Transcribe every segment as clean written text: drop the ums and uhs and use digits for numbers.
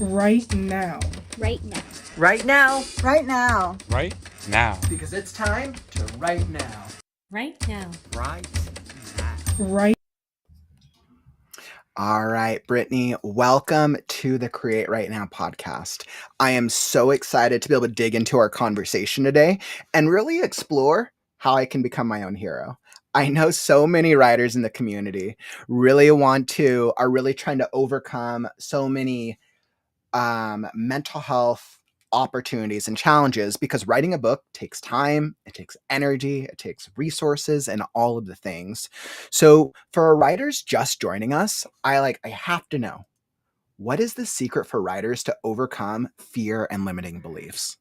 right now. Right now. Right now. Right now. Right now. Because it's time to write now. Right now. Right now. Right. All right, Brittany, welcome to the Create Right Now podcast. I am so excited to be able to dig into our conversation today and really explore how I can become my own hero. I know so many writers in the community are really trying to overcome so many mental health opportunities and challenges because writing a book takes time, it takes energy, it takes resources and all of the things. So for our writers just joining us, I have to know, what is the secret for writers to overcome fear and limiting beliefs?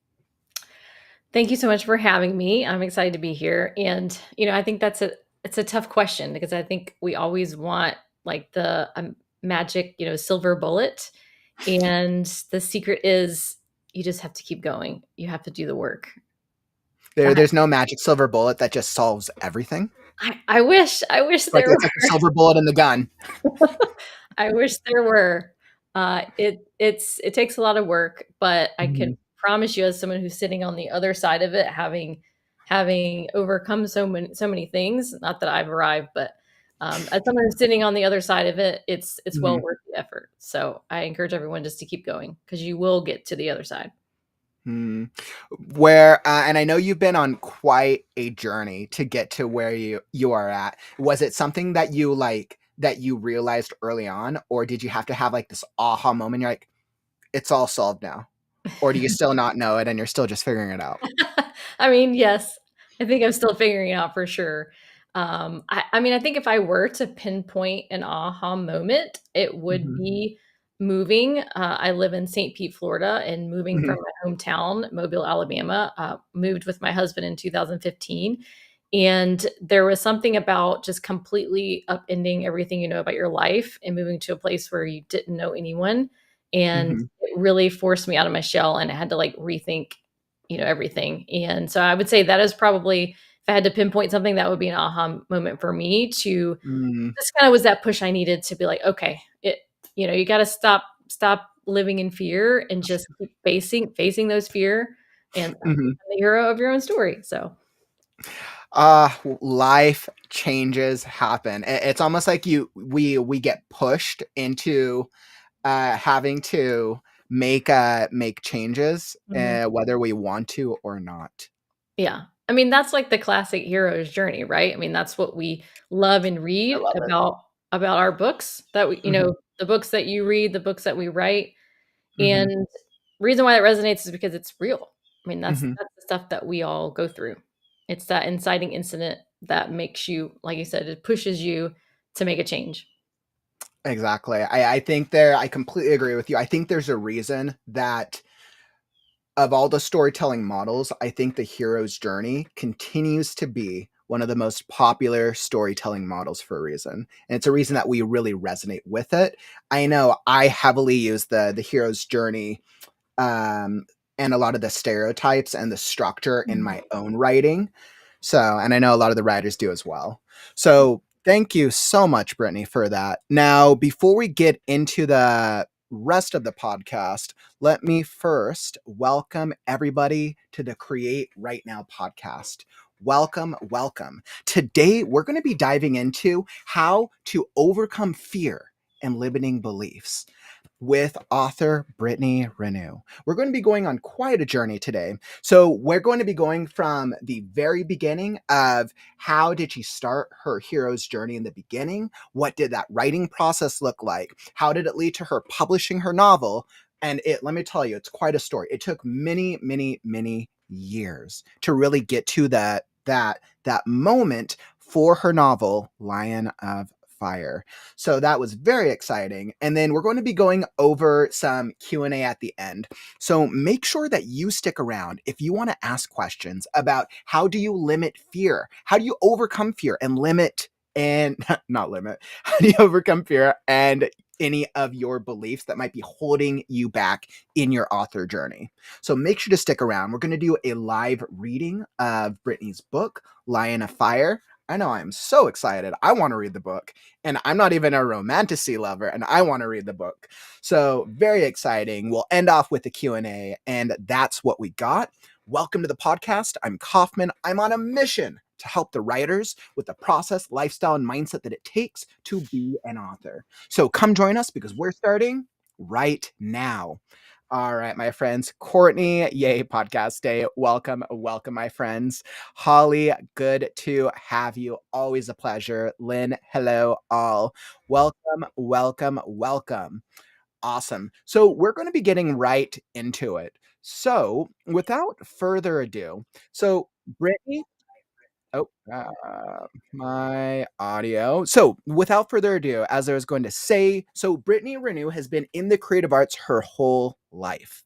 Thank you so much for having me. I'm excited to be here. And, I think it's a tough question because I think we always want like the magic, silver bullet. And the secret is you just have to keep going. You have to do the work. There's no magic silver bullet that just solves everything. I wish there were. It's like a silver bullet in the gun. I wish there were. It takes a lot of work, but I can promise you, as someone who's sitting on the other side of it, having overcome so many things, not that I've arrived, but as someone who's sitting on the other side of it, it's well worth the effort. So I encourage everyone just to keep going because you will get to the other side. Where and I know you've been on quite a journey to get to where you are at. Was it something that you realized early on, or did you have to have like this aha moment? You're like, it's all solved now, or do you still not know it and you're still just figuring it out? I mean, yes, I think I'm still figuring it out for sure. I think if I were to pinpoint an aha moment, it would be moving. I live in St. Pete, Florida, and moving from my hometown, Mobile, Alabama, moved with my husband in 2015. And there was something about just completely upending everything you know about your life and moving to a place where you didn't know anyone. And it really forced me out of my shell, and I had to rethink, everything. And so I would say that is probably, if I had to pinpoint something, that would be an aha moment for me to, this kind of was that push I needed to be like, okay, you got to stop living in fear and just keep facing those fear and become the hero of your own story. So. Life changes happen. It's almost like we get pushed into having to make changes, whether we want to or not. Yeah. I mean, that's like the classic hero's journey, right? I mean, that's what we love and read about our books that we, the books that you read, the books that we write. And the reason why that resonates is because it's real. I mean, that's the stuff that we all go through. It's that inciting incident that makes you, like you said, it pushes you to make a change. Exactly. I think I completely agree with you. I think there's a reason that of all the storytelling models, I think the hero's journey continues to be one of the most popular storytelling models for a reason. And it's a reason that we really resonate with it. I know I heavily use the hero's journey and a lot of the stereotypes and the structure in my own writing. So, and I know a lot of the writers do as well. So thank you so much, Brittany, for that. Now, before we get into the rest of the podcast, let me first welcome everybody to the Create Right Now podcast. Welcome. Today, we're going to be diving into how to overcome fear and limiting beliefs with author Brittany Ranew. We're going to be going on quite a journey today. So we're going to be going from the very beginning of how did she start her hero's journey in the beginning? What did that writing process look like? How did it lead to her publishing her novel? And let me tell you, it's quite a story. It took many, many, many years to really get to that moment for her novel, Lion of Fire. So that was very exciting. And then we're going to be going over some Q&A at the end. So make sure that you stick around if you want to ask questions about how do you limit fear? How do you overcome fear and how do you overcome fear and any of your beliefs that might be holding you back in your author journey. So make sure to stick around. We're going to do a live reading of Brittany's book, Lion of Fire. I know I'm so excited. I want to read the book, and I'm not even a romantasy lover, and I want to read the book. So very exciting. We'll end off with the Q&A, and that's what we got. Welcome to the podcast. I'm Kauffman. I'm on a mission to help the writers with the process, lifestyle, and mindset that it takes to be an author. So come join us because we're starting right now. All right, my friends. Courtney, yay, podcast day. Welcome, my friends. Holly, good to have you. Always a pleasure. Lynn, hello, all. Welcome. Awesome. So we're going to be getting right into it. So without further ado, Brittany, my audio. So without further ado, as I was going to say, Brittany Ranew has been in the creative arts her whole life.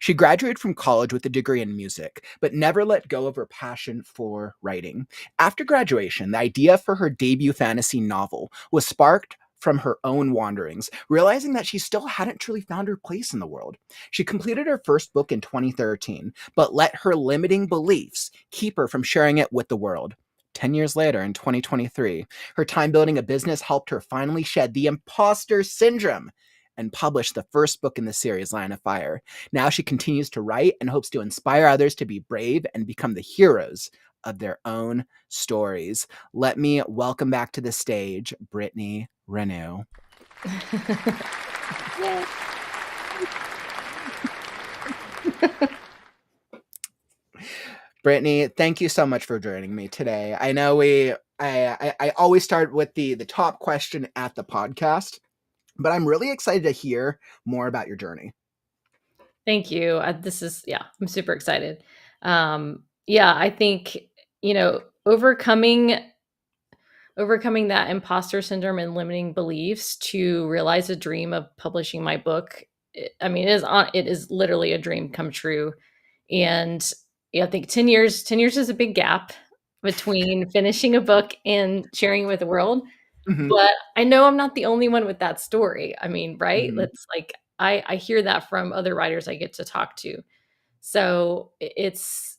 She graduated from college with a degree in music, but never let go of her passion for writing. After graduation, the idea for her debut fantasy novel was sparked from her own wanderings, realizing that she still hadn't truly found her place in the world. She completed her first book in 2013, but let her limiting beliefs keep her from sharing it with the world. 10 years later, in 2023, her time building a business helped her finally shed the imposter syndrome and publish the first book in the series, Line of Fire. Now she continues to write and hopes to inspire others to be brave and become the heroes of their own stories. Let me welcome back to the stage, Brittany Ranew. Brittany, thank you so much for joining me today. I know I always start with the top question at the podcast, but I'm really excited to hear more about your journey. Thank you. I'm super excited. I think, overcoming that imposter syndrome and limiting beliefs to realize a dream of publishing my book. It is literally a dream come true. And I think 10 years is a big gap between finishing a book and sharing it with the world. Mm-hmm. But I know I'm not the only one with that story. I mean, right? Mm-hmm. That's like, I hear that from other writers I get to talk to. So it's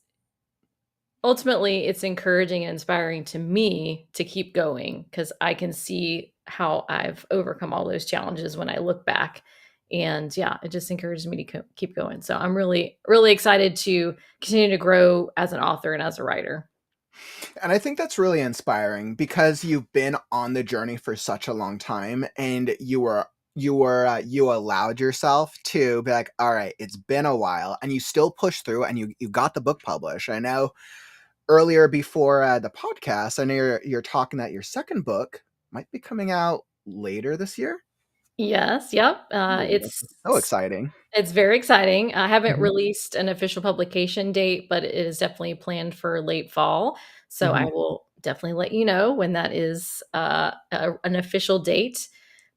ultimately it's encouraging and inspiring to me to keep going because I can see how I've overcome all those challenges when I look back. And it just encourages me to keep going. So I'm really, really excited to continue to grow as an author and as a writer. And I think that's really inspiring because you've been on the journey for such a long time, and you allowed yourself to be like, all right, it's been a while, and you still push through, and you got the book published. I know earlier before the podcast, I know you're talking that your second book might be coming out later this year. Yes. Yep. It's so exciting. It's very exciting. I haven't Mhm. released an official publication date, but it is definitely planned for late fall. So I Mhm. will definitely let you know when that is an official date.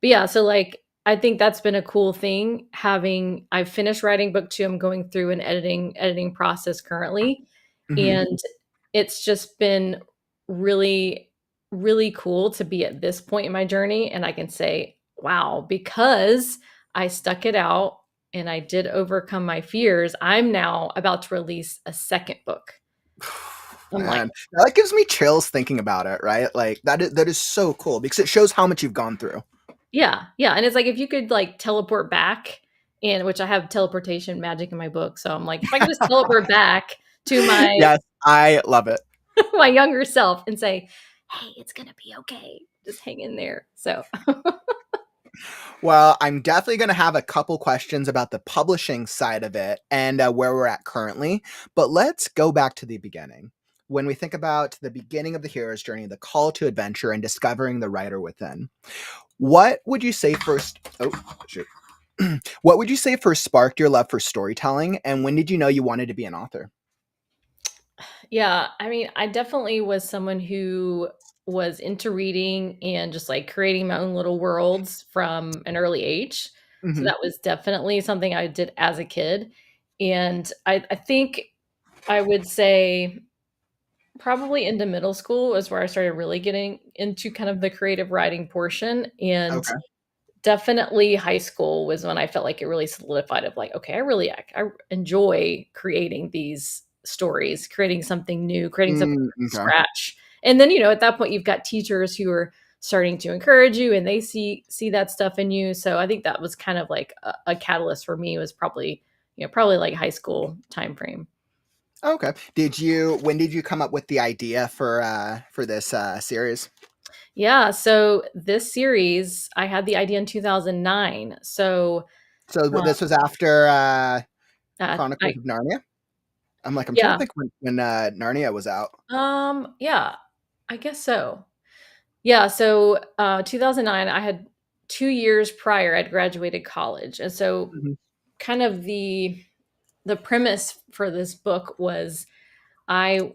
But so I think that's been a cool thing. I've finished writing book 2. I'm going through an editing process currently, Mhm. and it's just been really, really cool to be at this point in my journey. And I can say, wow, because I stuck it out and I did overcome my fears, I'm now about to release a second book. I'm like, Man, that gives me chills thinking about it, right? Like that is so cool because it shows how much you've gone through. yeah. And it's like if you could like teleport back, and which I have teleportation magic in my book. So I'm like, if I could just teleport back to my Yes, I love it. my younger self and say, hey, it's gonna be okay. Just hang in there. So Well, I'm definitely going to have a couple questions about the publishing side of it and where we're at currently. But let's go back to the beginning. When we think about the beginning of the hero's journey, the call to adventure and discovering the writer within, what would you say first? Oh, shoot. What would you say first sparked your love for storytelling? And when did you know you wanted to be an author? yeah, I mean, I definitely was someone who was into reading and just like creating my own little worlds from an early age. So Mm-hmm. that was definitely something I did as a kid. And I think I would say probably into middle school is where I started really getting into kind of the creative writing portion. And Okay. definitely high school was when I felt like it really solidified of like, okay, I enjoy creating these stories, creating something new, creating something from Okay. scratch. And then, at that point you've got teachers who are starting to encourage you and they see that stuff in you. So I think that was kind of like a catalyst for me, was probably, probably like high school time frame. Okay. When did you come up with the idea for this series? Yeah. So this series, I had the idea in 2009. So This was after Chronicles I, of Narnia? I'm trying to yeah. think when Narnia was out. Yeah, I guess so. Yeah. So 2009, I had 2 years prior, I'd graduated college. And so Mhm. kind of the premise for this book was, I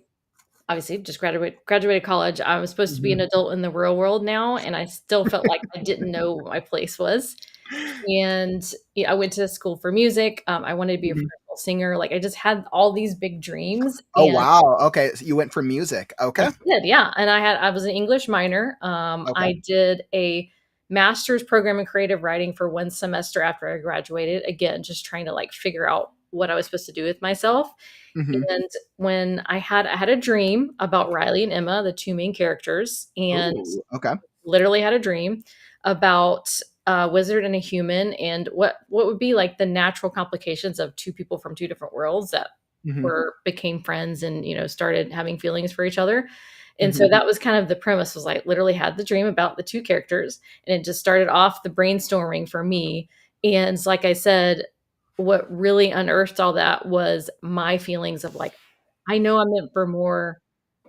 obviously just graduated college. I was supposed to be an Mhm. adult in the real world now, and I still felt like I didn't know what my place was. And I went to school for music. I wanted to be a Mhm. professional singer. Like, I just had all these big dreams, Oh and wow. Okay. So you went for music. I Okay. did, yeah. And I was an English minor. Okay. I did a master's program in creative writing for 1 semester after I graduated. Again, just trying to like figure out what I was supposed to do with myself. Hmm. And when I had a dream about Riley and Emma, the two main characters, and Ooh. Okay. literally had a dream about a wizard and a human, and what would be like the natural complications of two people from two different worlds that Hmm. became friends and started having feelings for each other. And so Hmm. that was kind of the premise, was I literally had the dream about the two characters, and it just started off the brainstorming for me. And like I said, what really unearthed all that was my feelings of like, I know I'm meant for more,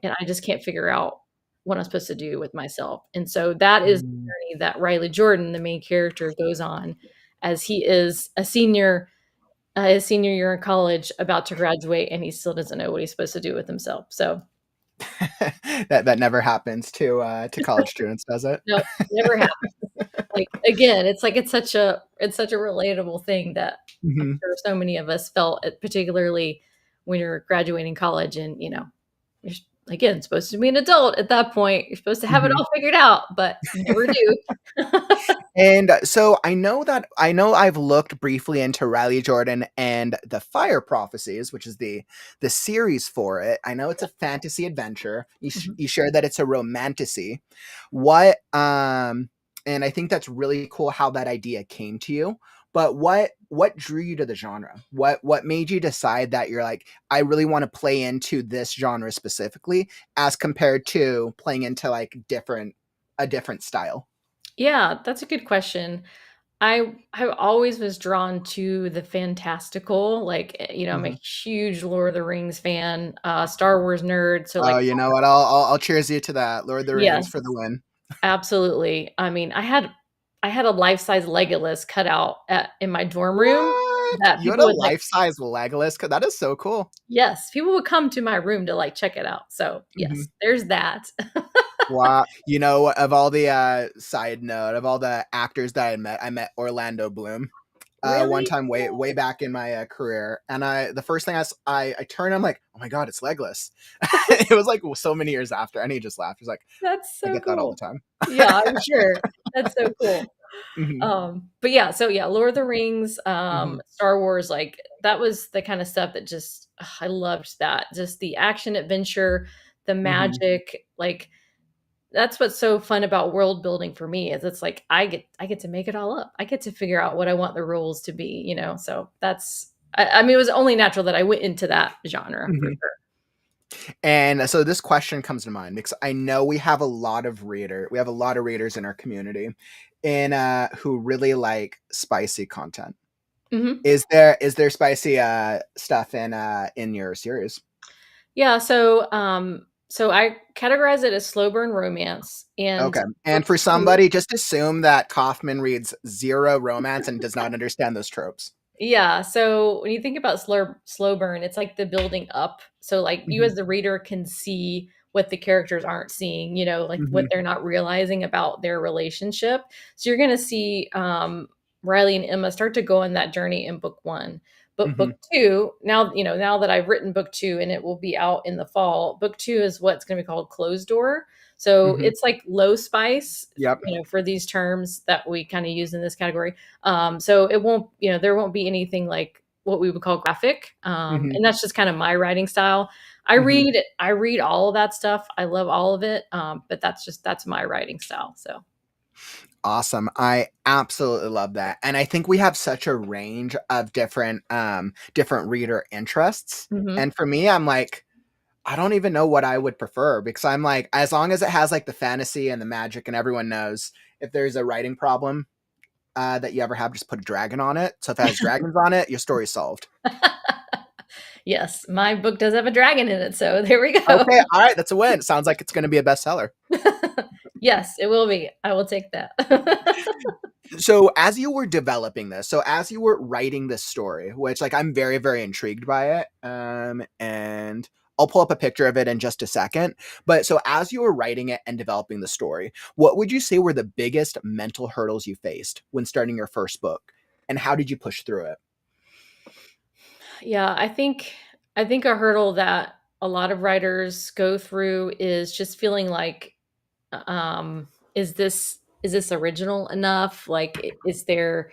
and I just can't figure out what I'm supposed to do with myself. And so that is the Mm. journey that Riley Jordan, the main character, goes on as he is a senior, his senior year in college, about to graduate, and he still doesn't know what he's supposed to do with himself. So That never happens to college students, does it? no, never happened. Like, again, it's like it's such a relatable thing that I'm Hmm. sure so many of us felt it, particularly when you're graduating college, and you're, again, supposed to be an adult at that point. You're supposed to have it Hmm. all figured out, but you never do. And so I know I've looked briefly into Riley Jordan and the Fire Prophecies, which is the series for it. I know it's a fantasy adventure. Mhm. You shared that it's a romantasy. What and I think that's really cool how that idea came to you. But what drew you to the genre? What made you decide that you're like, I really want to play into this genre specifically, as compared to playing into like a different style? Yeah, that's a good question. I always was drawn to the fantastical, like, I'm a huge Lord of the Rings fan, Star Wars nerd, so, like, Oh, you know what? I'll cheers you to that. Lord of the Rings yes, for the win. absolutely. I mean, I had a life-size Legolas cut out in my dorm room What? that You had people a would, like, life-size Legolas? That is so cool. yes, people would come to my room to, like, check it out. So, Mhm. yes, there's that. Wow. You know, of all the side note, of all the actors that I met Orlando Bloom. One Really? time way back in my career, and the first thing I turned, I'm like, oh my god, it's Legolas. It was like so many years after, and he just laughed. He's like, That's I so get that all the cool. time. Yeah, I'm sure. That's so cool. Hmm. But yeah, so yeah, Lord of the Rings, Hmm. Star Wars, like that was the kind of stuff that just, I loved that. Just the action adventure, the Hmm. magic, like that's what's so fun about world building for me, is it's like I get to make it all up. I get to figure out what I want the rules to be. So that's, I mean, it was only natural that I went into that genre for Hmm. sure. And so this question comes to mind because I know we have a lot of readers in our community, and who really like spicy content. Mhm. Is there spicy stuff in your series? Yeah, so I categorize it as slow burn romance, and Okay. And book for 2. somebody, just assume that Kauffman reads zero romance and does not understand those tropes. Yeah, so when you think about slow burn, it's like the building up. So like you Hmm. as the reader can see what the characters aren't seeing, like what Hmm. they're not realizing about their relationship. So you're going to see Riley and Emma start to go on that journey in book 1. But Hmm. book 2, now that I've written book 2 and it will be out in the fall, book 2 is what's going to be called closed door. So Hmm. it's like low spice, Yep. for these terms that we kind of use in this category. So it won't, there won't be anything like what we would call graphic. Mhm. And that's just kind of my writing style. I Mhm. read all of that stuff. I love all of it. But that's my writing style. So Awesome. I absolutely love that. And I think we have such a range of different reader interests. mhm. And for me, I'm like, I don't even know what I would prefer because I'm like, as long as it has like the fantasy and the magic and everyone knows if there's a writing problem that you ever have, just put a dragon on it. So if it has dragons on it, your story's solved. Yes, my book does have a dragon in it. So there we go. Okay. All right. That's a win. Sounds like it's going to be a bestseller. Yes, it will be. I will take that. So as you were developing this, so as you were writing this story, which like I'm very, very intrigued by it, and I'll pull up a picture of it in just a second. But so as you were writing it and developing the story, what would you say were the biggest mental hurdles you faced when starting your first book, and how did you push through it? Yeah, I think a hurdle that a lot of writers go through is just feeling like, is this original enough? Like, is there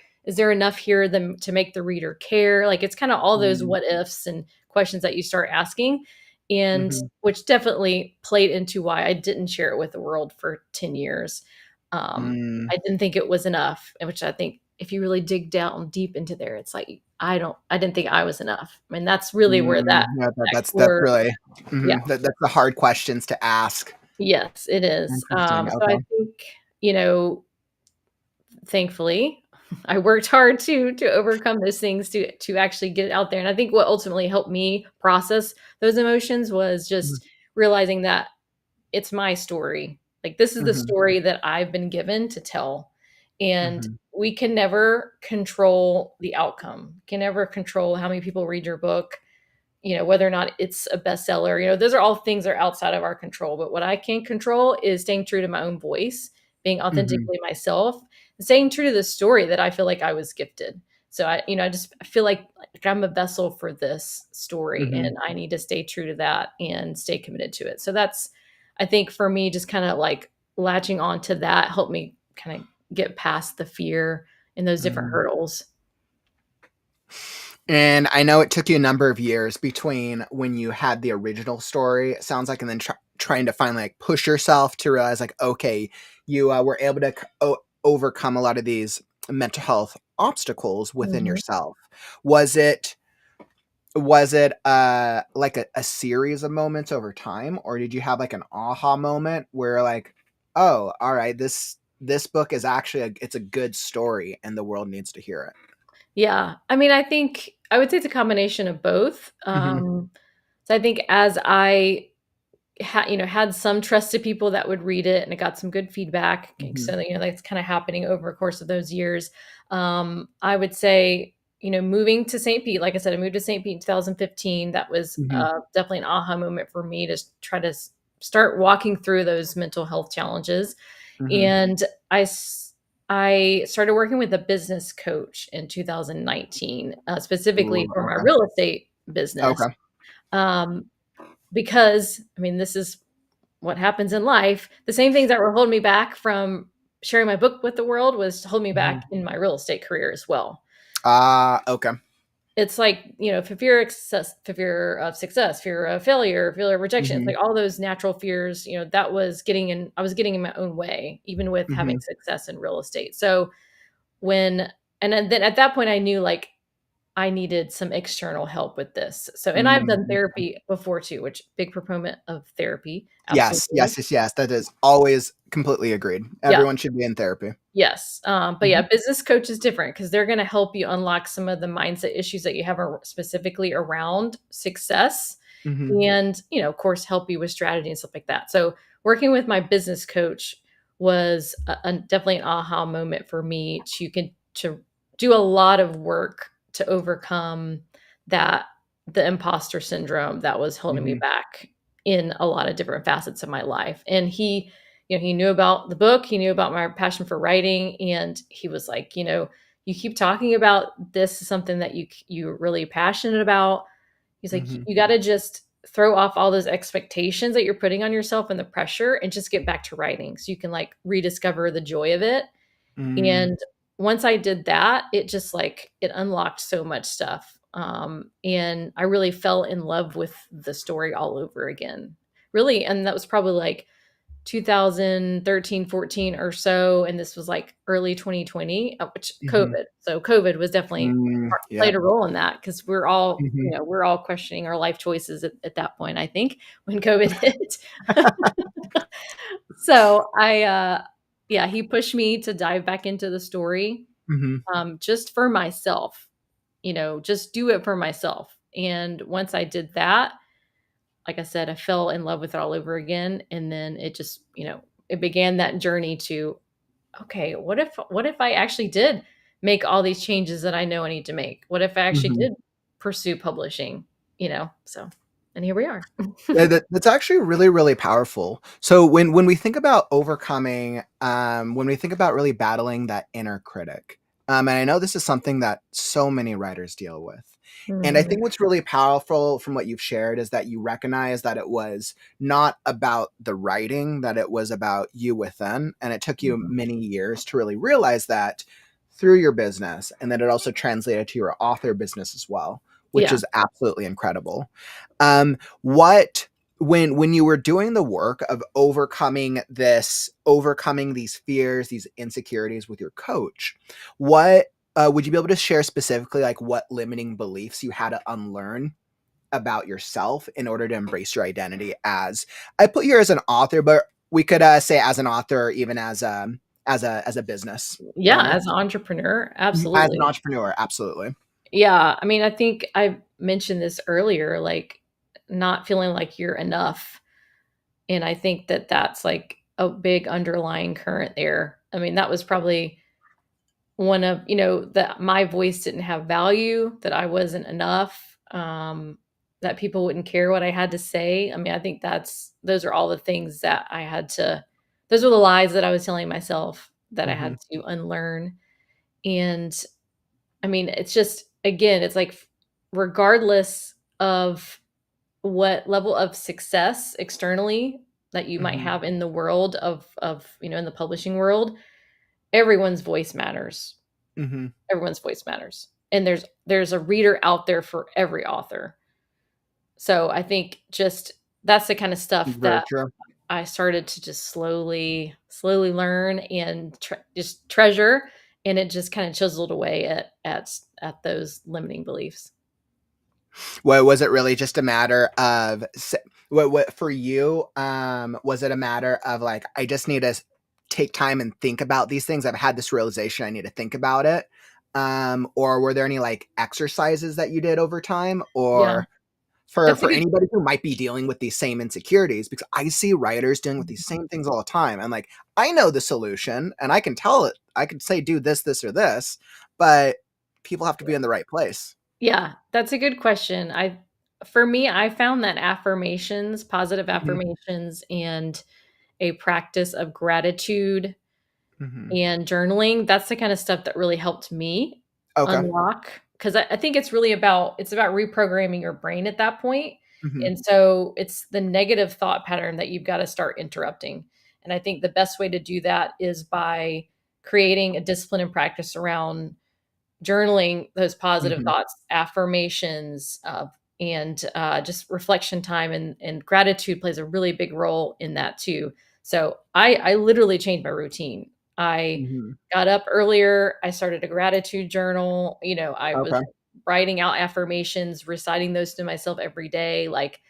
enough here them to make the reader care? Like, it's kind of all those Mm, what ifs and questions that you start asking, and mhm, which definitely played into why I didn't share it with the world for 10 years. mm, I didn't think it was enough, and which I think if you really dig down deep into there, it's like I didn't think I was enough. I mean, that's really where yeah, that that's core, really yeah, that's the hard questions to ask. yes, it is. Interesting. So I Okay. think, you know, thankfully, I worked hard to overcome those things to actually get it out there. And I think what ultimately helped me process those emotions was Mhm, just realizing that it's my story. Like, this is the mhm, story that I've been given to tell. And mhm, we can never control the outcome, can never control how many people read your book, whether or not it's a bestseller. Those are all things that are outside of our control. But what I can control is staying true to my own voice, being mhm, authentically myself, and staying true to the story that I feel like I was gifted. So I feel like I'm a vessel for this story, mhm. and I need to stay true to that and stay committed to it. So that's, I think for me, just kind of like latching on to that helped me kind of get past the fear and those different Mhm. hurdles. And I know it took you a number of years between when you had the original story, it sounds like, and then trying to finally like push yourself to realize like, okay, you were able to overcome a lot of these mental health obstacles within Mhm. yourself. Was it like a series of moments over time, or did you have like an aha moment where like, oh, all right, this book is actually it's a good story and the world needs to hear it? Yeah. I mean, I think I would say it's a combination of both. Mhm, So I think as I had some trusted people that would read it and it got some good feedback. mhm, So, that's kind of happening over the course of those years. I would say, moving to St. Pete, like I said, I moved to St. Pete in 2015. That was mhm, definitely an aha moment for me to try to start walking through those mental health challenges. mhm. And I started working with a business coach in 2019, Ooh, specifically for my okay. real estate business. Okay. Um, because I mean, this is what happens in life. The same things that were holding me back from sharing my book with the world was holding me back Mhm. in my real estate career as well. Ah, okay. It's like, if fear of success, fear of failure, fear of rejection, it's Mhm, like all those natural fears, I was getting in my own way, even with having mhm, success in real estate. So when, and then at that point I knew like I needed some external help with this. So, and I've done mm. therapy before too, which big proponent of therapy. Yes, Absolutely. yes, yes, yes, that is always completely agreed. Yeah. Everyone should be in therapy. Yes. But Mhm, yeah, business coach is different because they're going to help you unlock some of the mindset issues that you have specifically around success, mhm, and, of course, help you with strategy and stuff like that. So working with my business coach was definitely an aha moment for me to do a lot of work to overcome that the imposter syndrome that was holding me mhm, back in a lot of different facets of my life. And he knew about the book, he knew about my passion for writing, and he was like, you keep talking about this is something that you're really passionate about. He's like, mhm, you got to just throw off all those expectations that you're putting on yourself and the pressure and just get back to writing so you can like rediscover the joy of it. mm, And once I did that, it just like it unlocked so much stuff. And I really fell in love with the story all over again. Really, and that was probably like 2013, 14 or so, and this was like early 2020, which Mhm. COVID. So COVID was definitely played Yep. a role in that because we're all, Mhm. we're all questioning our life choices at that point, I think, when COVID hit. So yeah, he pushed me to dive back into the story, Mhm. just for myself, just do it for myself. And once I did that, like I said, I fell in love with it all over again. And then it just, it began that journey to, okay, what if I actually did make all these changes that I know I need to make? What if I actually Mhm. did pursue publishing, So, and here we are. Yeah, that's actually really, really powerful. So when we think about overcoming, when we think about really battling that inner critic, and I know this is something that so many writers deal with. And I Mhm. think what's really powerful from what you've shared is that you recognize that it was not about the writing, that it was about you within. And it took you Mhm. many years to really realize that through your business, and that it also translated to your author business as well, which Yeah. is absolutely incredible. What when you were doing the work of overcoming these fears, these insecurities with your coach, what would you be able to share specifically, like what limiting beliefs you had to unlearn about yourself in order to embrace your identity as, I put you as an author, but we could say as an author, or even as a business Yeah. owner, As an entrepreneur, as an absolutely. entrepreneur, absolutely. Yeah. I mean, I think I mentioned this earlier, like not feeling like you're enough. And I think that that's like a big underlying current there. I mean, that was probably one of, that my voice didn't have value, that I wasn't enough, that people wouldn't care what I had to say. I mean, I think those are all the things that those were the lies that I was telling myself that I Hmm. had to unlearn. And I mean, it's just, again, it's like, regardless of what level of success externally that you might Hmm. have in the world of, in the publishing world, everyone's voice matters. Hmm. Everyone's voice matters. And there's a reader out there for every author. So I think just that's the kind of stuff Very that true. I started to just slowly learn and just treasure, and it just kind of chiseled away at those limiting beliefs. What was it really just a matter of what for you, was it a matter of like, I just need to take time and think about these things. I've had this realization, I need to think about it. Or were there any like exercises that you did over time, Yeah, or that's a for good. anybody who might be dealing with these same insecurities, because I see writers dealing with these same things all the time. I'm like, I know the solution and I can tell it, I can say do this or this, but people have to be in the right place. Yeah, that's a good question. For me, I found that positive Hmm. affirmations, and a practice of gratitude Hmm. and journaling, that's the kind of stuff that really helped me Okay. unlock, because I think it's about reprogramming your brain at that point. Hmm. And so it's the negative thought pattern that you've got to start interrupting. And I think the best way to do that is by creating a discipline and practice around journaling those positive Hmm. thoughts, affirmations, and just reflection time, and gratitude plays a really big role in that too. So I literally changed my routine. I Hmm. got up earlier. I started a gratitude journal. I was Okay. writing out affirmations, reciting those to myself every day. Like,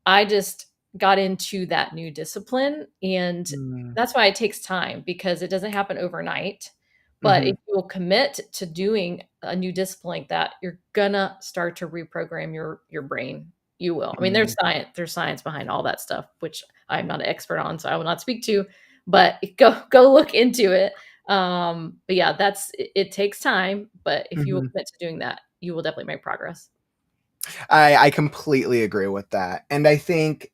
I just got into that new discipline, and Mm. that's why it takes time, because it doesn't happen overnight. But if Mhm. you will commit to doing a new discipline like that, you're gonna start to reprogram your brain. You will. I mean, Mm. there's science behind all that stuff, which I'm not an expert on, so I will not speak to, but go look into it. But yeah, it takes time, but if you will Mhm. commit to doing that, you will definitely make progress. I completely agree with that, and I think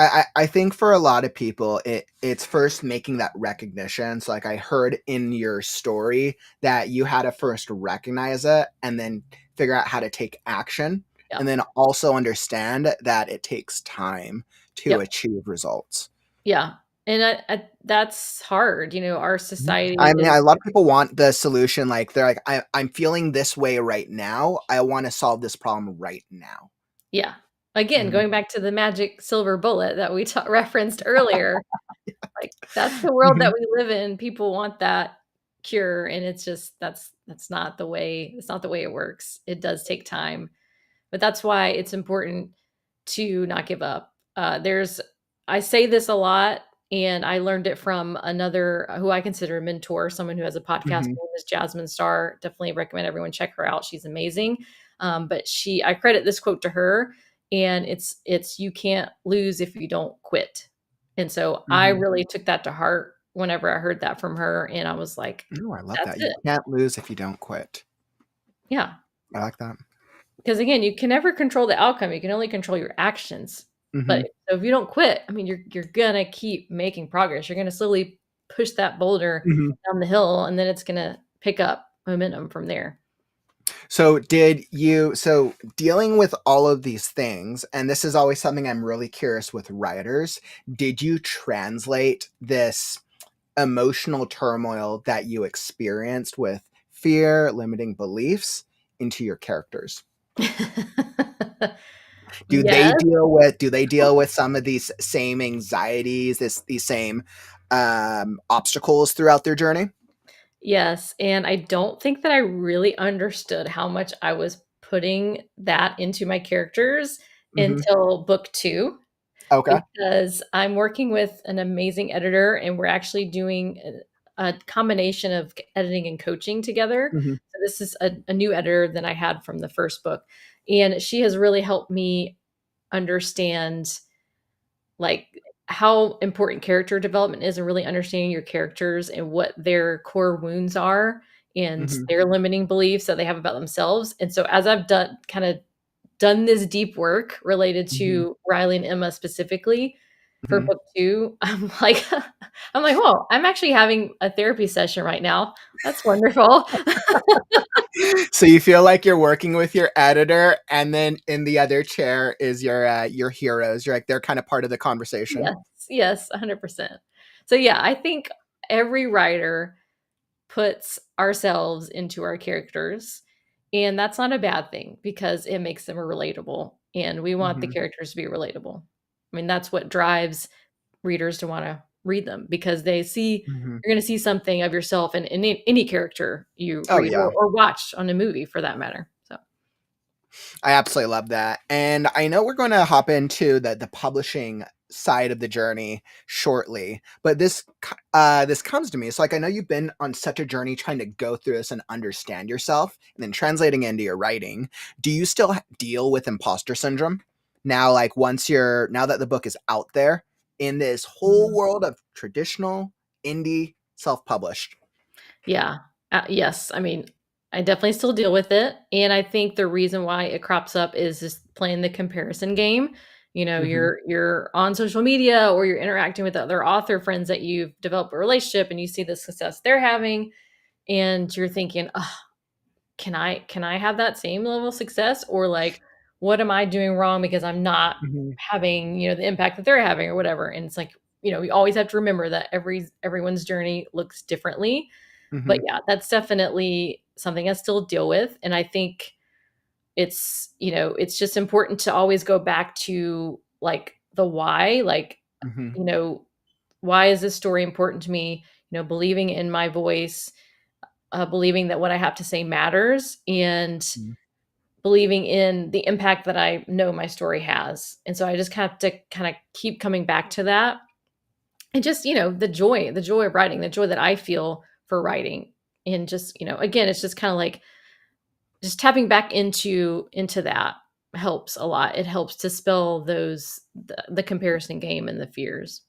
I think for a lot of people, it's first making that recognition. So, like I heard in your story that you had to first recognize it and then figure out how to take action, and Yep. then also understand that it takes time to Yep. achieve results. Yeah. And that's hard. Our society I mean, is, a lot of people want the solution. Like they're like, I'm feeling this way right now. I want to solve this problem right now. yeah. Again, Mhm. going back to the magic silver bullet that we referenced earlier, like that's the world that Mhm. we live in. People want that cure, and it's just that's not the way. It's not the way it works. It does take time, but that's why it's important to not give up. I say this a lot, and I learned it from another who I consider a mentor, someone who has a podcast. Her Mhm. name is Jasmine Star. Definitely recommend everyone check her out. She's amazing. But I credit this quote to her, and it's you can't lose if you don't quit. And so I Mhm. really took that to heart whenever I heard that from her, and I was like, Oh, I love that's that. You it. can't lose if you don't quit. Yeah. I like that. Because again, you can never control the outcome. You can only control your actions. But Mhm. so if you don't quit, I mean, you're gonna keep making progress. You're gonna slowly push that boulder Mhm. down the hill, and then it's gonna pick up momentum from there. So dealing with all of these things, and this is always something I'm really curious with writers, did you translate this emotional turmoil that you experienced with fear, limiting beliefs into your characters? Yes, Do they deal with some of these same anxieties, these same obstacles throughout their journey? yes, and I don't think that I really understood how much I was putting that into my characters Mhm. until book 2. Okay. Because I'm working with an amazing editor, and we're actually doing a combination of editing and coaching together. Mhm. So this is a new editor than I had from the first book, and she has really helped me understand, like, how important character development is and really understanding your characters and what their core wounds are and Mhm. their limiting beliefs that they have about themselves. And so as I've done this deep work related Mhm. to Riley and Emma specifically for Mhm. book 2, "Whoa, I'm actually having a therapy session right now. That's wonderful." So you feel like you're working with your editor, and then in the other chair is your heroes. You're like they're kind of part of the conversation. Yes, yes, 100%. So, yeah, I think every writer puts ourselves into our characters, and that's not a bad thing because it makes them relatable, and we want the Mhm. characters to be relatable. I mean, that's what drives readers to wanna read them because Mhm. you're gonna see something of yourself in any character you Oh read yeah. or watch on a movie for that matter, so I absolutely love that. And I know we're going to hop into the publishing side of the journey shortly, but this comes to me. It's like I know you've been on such a journey trying to go through this and understand yourself and then translating into your writing. Do you still deal with imposter syndrome? Now like now that the book is out there in this whole world of traditional indie self-published. yeah. Yes, I mean, I definitely still deal with it, and I think the reason why it crops up is just playing the comparison game. Mhm. You're on social media or you're interacting with other author friends that you've developed a relationship and you see the success they're having, and you're thinking, "Ugh, can I have that same level of success?" Or like, "What am I doing wrong because I'm not Mhm. having, the impact that they're having," or whatever, and it's like, we always have to remember that everyone's journey looks differently. But Mhm. yeah, that's definitely something I still deal with, and I think it's just important to always go back to, like, the why, like, Mhm. you know, why is this story important to me? Believing in my voice, believing that what I have to say matters, and Mhm. believing in the impact that I know my story has. And so I just have to kinda keep coming back to that. And just, the joy of writing, the joy that I feel for writing. And just, again, it's just kinda like just tapping back into that helps a lot. It helps to spell the comparison game and the fears.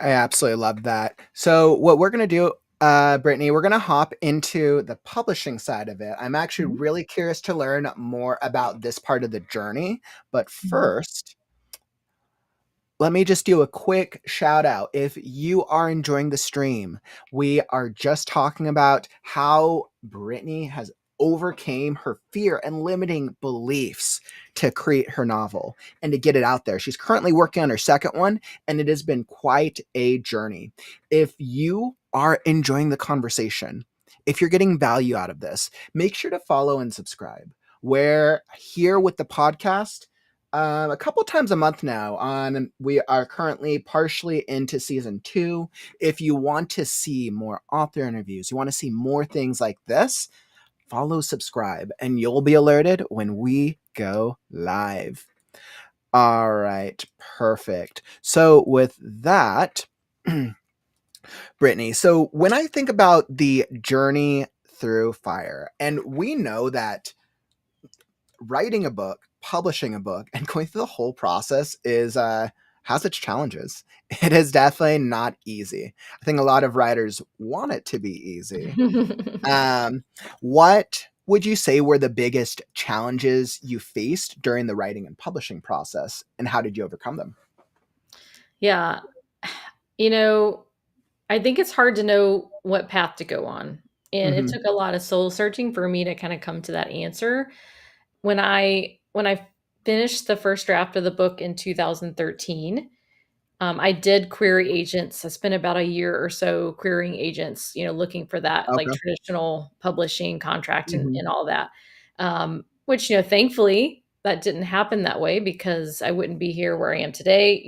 I absolutely love that. So what we're gonna do, Brittany, we're gonna hop into the publishing side of it. I'm actually Mhm, really curious to learn more about this part of the journey. But mhm. first, let me just do a quick shout out. If you are enjoying the stream, we are just talking about how Brittany has overcame her fear and limiting beliefs to create her novel and to get it out there. She's currently working on her second one, and it has been quite a journey. If you are enjoying the conversation, if you're getting value out of this, make sure to follow and subscribe. We're here with the podcast a couple times a month now. We are currently partially into season 2. If you want to see more author interviews, you want to see more things like this, follow, subscribe, and you'll be alerted when we go live. All right, perfect. So with that, Brittany, so when I think about the journey through fire, and we know that writing a book, publishing a book, and going through the whole process has its challenges. It is definitely not easy. I think a lot of writers want it to be easy. What would you say were the biggest challenges you faced during the writing and publishing process, and how did you overcome them? Yeah. I think it's hard to know what path to go on. And it took a lot of soul searching for me to kind of come to that answer. When I finished the first draft of the book in 2013, I did query agents. I spent about a year or so querying agents, looking for that like Okay. traditional publishing contract and all that. Which, thankfully that didn't happen that way, because I wouldn't be here where I am today.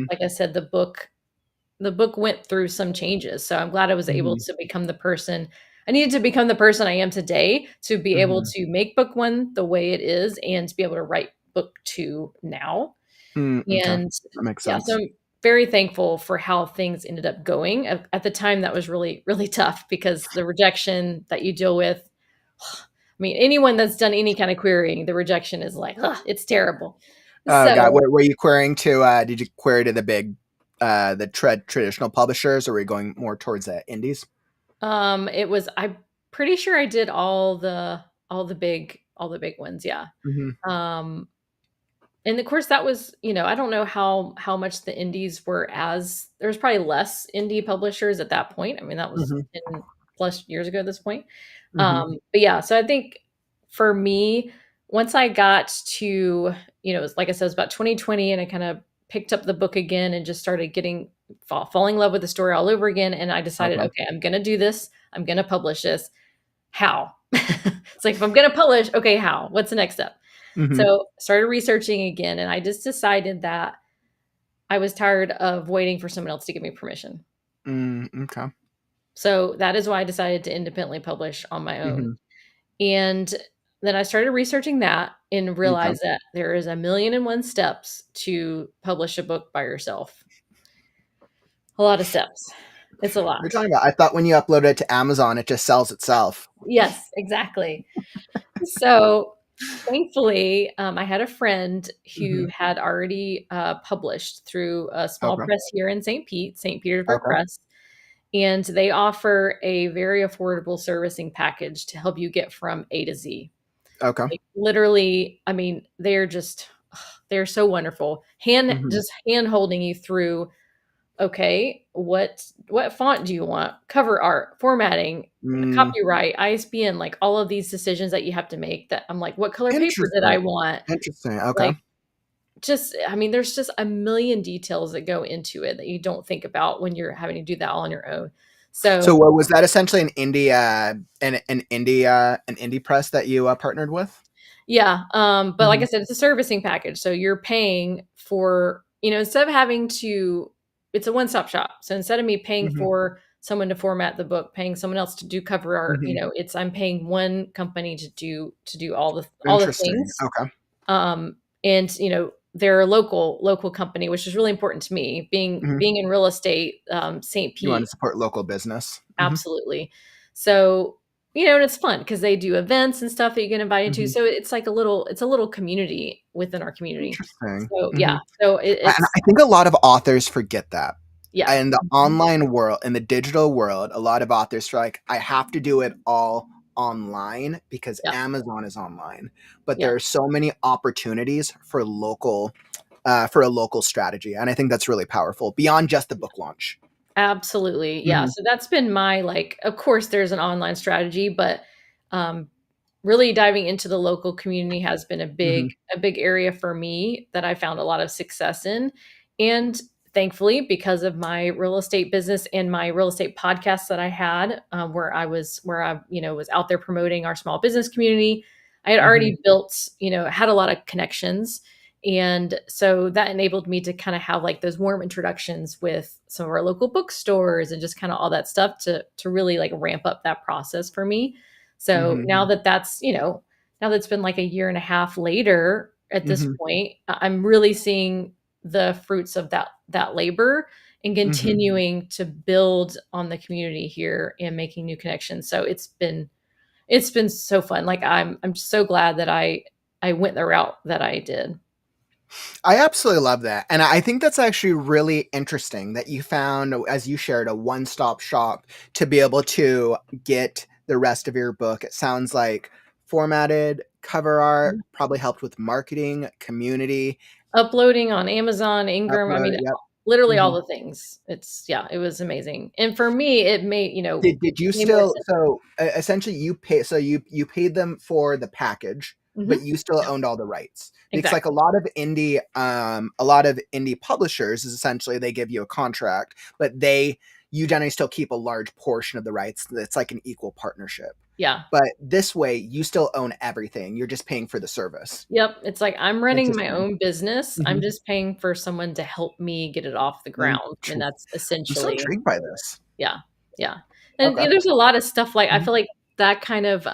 Like I said, the book went through some changes. So I'm glad I was able to become the person I needed to become the person I am today to be able to make book 1 the way it is and to be able to write book 2 now. Okay. And That makes yeah, sense. so I'm very thankful for how things ended up going. At the time, that was really, really tough, because the rejection that you deal with, I mean, anyone that's done any kind of querying, the rejection is like, it's terrible. Oh, God. So Were you querying to, did you query to the big, the traditional publishers, or were you going more towards the indies? I'm pretty sure I did all the big ones. Yeah. And of course that was, I don't know how much the indies were, there was probably less indie publishers at that point. I mean, that was 10 plus years ago at this point. But yeah, so I think for me, once I got to, it was, like I said, it was about 2020, and I kind of picked up the book again and just started falling in love with the story all over again. And I decided, okay, I'm going to do this. I'm going to publish this. How? It's like, if I'm going to publish, okay, how? What's the next step? So started researching again, and I just decided that I was tired of waiting for someone else to give me permission. Okay. So that is why I decided to independently publish on my own. And then I started researching that and realized that there is 1,000,001 steps to publish a book by yourself. A lot of steps. It's a lot. You're talking about, I thought when you upload it to Amazon, it just sells itself. Yes, exactly. So thankfully, I had a friend who had already published through a small press here in St. Petersburg Press. And they offer a very affordable servicing package to help you get from A to Z. Okay. Like, literally, I mean, they're so wonderful. Just hand holding you through, okay, what font do you want? Cover art, formatting, copyright, ISBN, like all of these decisions that you have to make, that I'm like, what color paper did I want? Interesting. Okay. Like, there's just a million details that go into it that you don't think about when you're having to do that all on your own. So what was that, essentially an indie press that you partnered with? Yeah. But like I said, it's a servicing package. So you're paying for, instead of having to, it's a one-stop shop. So instead of me paying for someone to format the book, paying someone else to do cover art, I'm paying one company to do all the things. Okay. And they're a local company, which is really important to me. Being in real estate, St. Pete. You want to support local business. Absolutely. So, and it's fun because they do events and stuff that you get invited to. So it's like a little community within our community. Interesting. So yeah. So and I think a lot of authors forget that. Yeah. In the online world, in the digital world, a lot of authors feel like, I have to do it all online because Amazon is online. But there are so many opportunities for a local strategy. And I think that's really powerful beyond just the book launch. Absolutely. Yeah. So that's been my, of course there's an online strategy, but really diving into the local community has been Mhm. a big area for me that I found a lot of success in. And thankfully, because of my real estate business and my real estate podcast that I had, where I, was out there promoting our small business community, I had Mhm. already built, had a lot of connections. And so that enabled me to kind of have like those warm introductions with some of our local bookstores and just kind of all that stuff to really like ramp up that process for me. So Mhm. now that now that's been like a year and a half later at this Mhm. point, I'm really seeing the fruits of that labor and Mhm. continuing to build on the community here and making new connections. So it's been so fun. Like I'm so glad that I went the route that I did. I absolutely love that. And I think that's actually really interesting that you found, as you shared, a one stop shop to be able to get the rest of your book. It sounds like formatted, cover art, probably helped with marketing, community, Uploading on Amazon, Ingram, I upload. mean, Yep. literally all Mhm. the things. It was amazing. And for me, it made, Did you made more still sense. essentially you paid them for the package, but Mhm. you still owned all the rights? Because like Exactly. a lot of indie publishers is essentially they give you a contract, but you generally still keep a large portion of the rights. It's like an equal partnership. Yeah. But this way, you still own everything. You're just paying for the service. Yep. It's like I'm running my Interesting. own business. I'm Mhm. just paying for someone to help me get it off the ground. And that's I'm so essentially, intrigued by this. yeah. Yeah. And Okay. there's a lot of stuff like I Mhm. feel like that kind of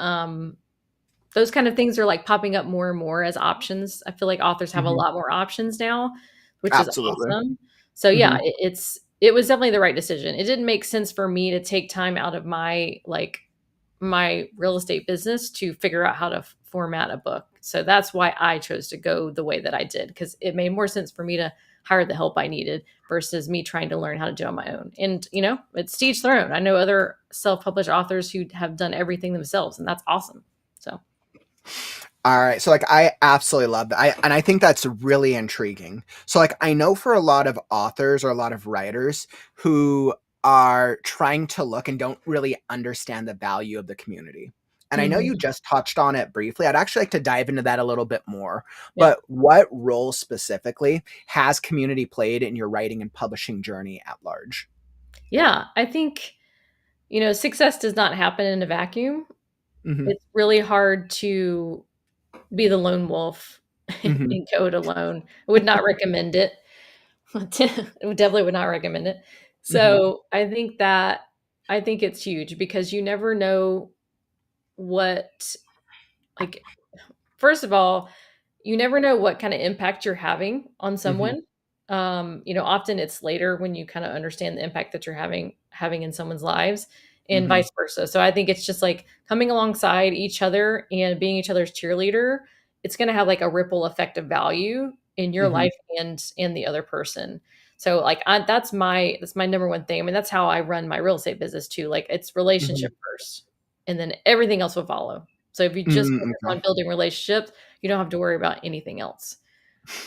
those kind of things are like popping up more and more as options. I feel like authors have a Mhm. lot more options now, which is Absolutely. awesome. So yeah, Mhm. it was definitely the right decision. It didn't make sense for me to take time out of my real estate business to figure out how to format a book. So that's why I chose to go the way that I did because it made more sense for me to hire the help I needed versus me trying to learn how to do it on my own. And it's to each their own. I know other self-published authors who have done everything themselves, and that's awesome. So All right. So like I absolutely love that. I think that's really intriguing. So like I know for a lot of authors or a lot of writers who are trying to look and don't really understand the value of the community. And I know you mhm. just touched on it briefly. I'd actually like to dive into that a little bit more. Yeah. But what role specifically has community played in your writing and publishing journey at large? Yeah. I think, success does not happen in a vacuum. Mhm. It's really hard to be the lone wolf Mhm. and go it alone. I would not recommend it. Definitely would not recommend it. Mhm. So I think it's huge because you never know what, like, first of all, you never know what kind of impact you're having on Mhm. someone. Often it's later when you kind of understand the impact that you're having in someone's lives and Mhm. vice versa. So I think it's just like coming alongside each other and being each other's cheerleader. It's going to have like a ripple effect of value in your Mhm. life and the other person. So like that's my number one thing. I mean, that's how I run my real estate business too. Like it's Mhm. relationship first and then everything else will follow. So if you just Mm, focus okay. on building relationships, you don't have to worry about anything else.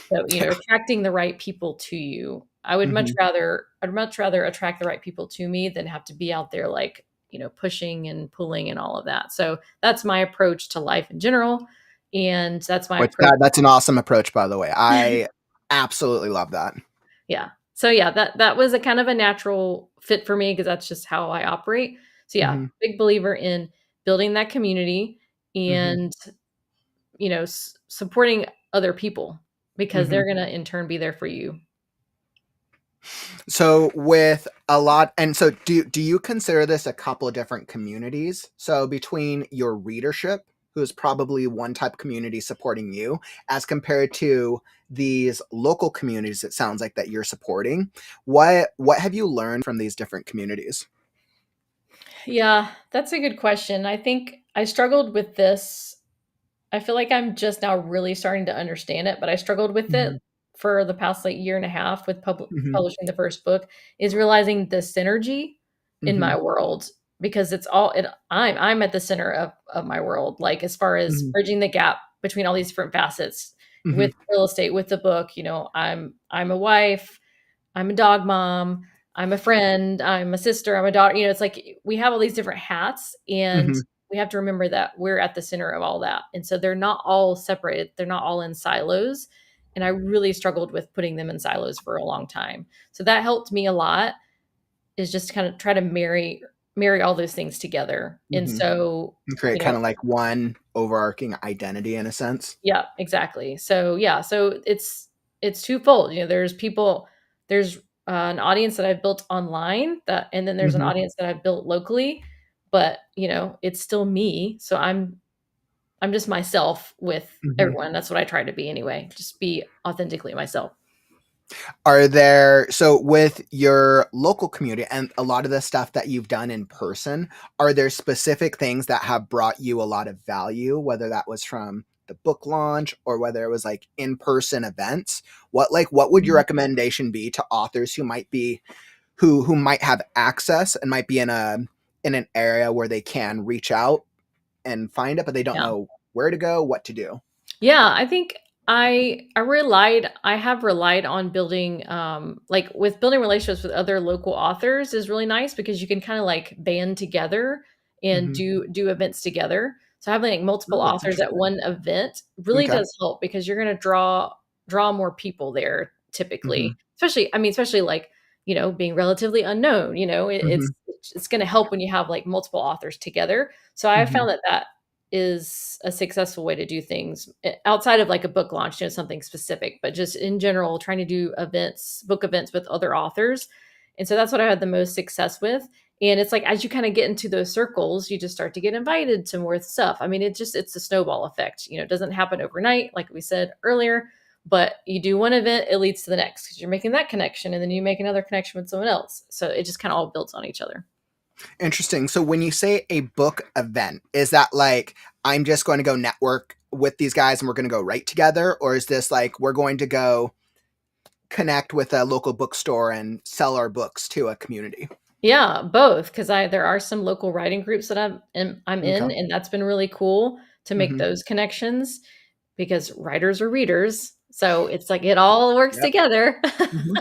So, attracting the right people to you. Mhm. I'd much rather attract the right people to me than have to be out there like, pushing and pulling and all of that. So that's my approach to life in general. And that's my Which approach. that's an awesome approach, by the way. I absolutely love that. Yeah. So yeah, that was a kind of a natural fit for me because that's just how I operate. So yeah, Mhm. big believer in building that community Mhm. and supporting other people because Mhm. they're going to in turn be there for you. So with a lot and so do you consider this a couple of different communities? So between your readership, who's probably one type of community supporting you, as compared to these local communities it sounds like that you're supporting, what have you learned from these different communities? Yeah, that's a good question. I think I struggled with this. I feel like I'm just now really starting to understand it, but I struggled with it Mhm. for the past like year and a half with Mhm. publishing the first book is realizing the synergy in my Mhm. world because it's all it I'm at the center of my world like as far as Mhm. bridging the gap between all these different facets Mhm. with real estate with the book, I'm a wife, I'm a dog mom, I'm a friend, I'm a sister, I'm a daughter. It's like we have all these different hats and Mhm. we have to remember that we're at the center of all that. And so they're not all separated. They're not all in silos. And I really struggled with putting them in silos for a long time. So that helped me a lot, is just kind of try to marry all those things together. And Mhm. so, And create you know, kind of like one overarching identity in a sense. yeah, exactly. So yeah, so it's twofold. There's an audience that I've built online, and then there's an Mhm. audience that I've built locally, but it's still me. So I'm just myself with Mhm. everyone. That's what I try to be anyway. Just be authentically myself. Are there, so with your local community and a lot of the stuff that you've done in person, are there specific things that have brought you a lot of value, whether that was from the book launch or whether it was like in-person events? What would your Mhm. recommendation be to authors who might be who might have access and might be in an area where they can reach out and find it, but they don't Yeah. know where to go, what to do? Yeah, I think I have relied on building, like with building relationships with other local authors is really nice because you can kind of like band together and Mhm. do events together. So having like multiple Oh, that's authors at interesting. one event really Okay. does help because you're going to draw more people there Mhm. typically. Especially like, being relatively unknown, Mhm. it's going to help when you have like multiple authors together. So I Mhm. found that is a successful way to do things outside of like a book launch, something specific, but just in general, trying to do book events with other authors. And so that's what I had the most success with. And it's like, as you kind of get into those circles, you just start to get invited to more stuff. I mean, it's a snowball effect. It doesn't happen overnight, like we said earlier, but you do one event, it leads to the next because you're making that connection and then you make another connection with someone else. So it just kind of all builds on each other. Interesting. So when you say a book event, is that like I'm just going to go network with these guys and we're going to go write together, or is this like we're going to go connect with a local bookstore and sell our books to a community? Yeah, both, because there are some local writing groups that I'm Okay. in, and that's been really cool to make Mhm. those connections because writers are readers. So it's like it all works Yep. together. Mhm.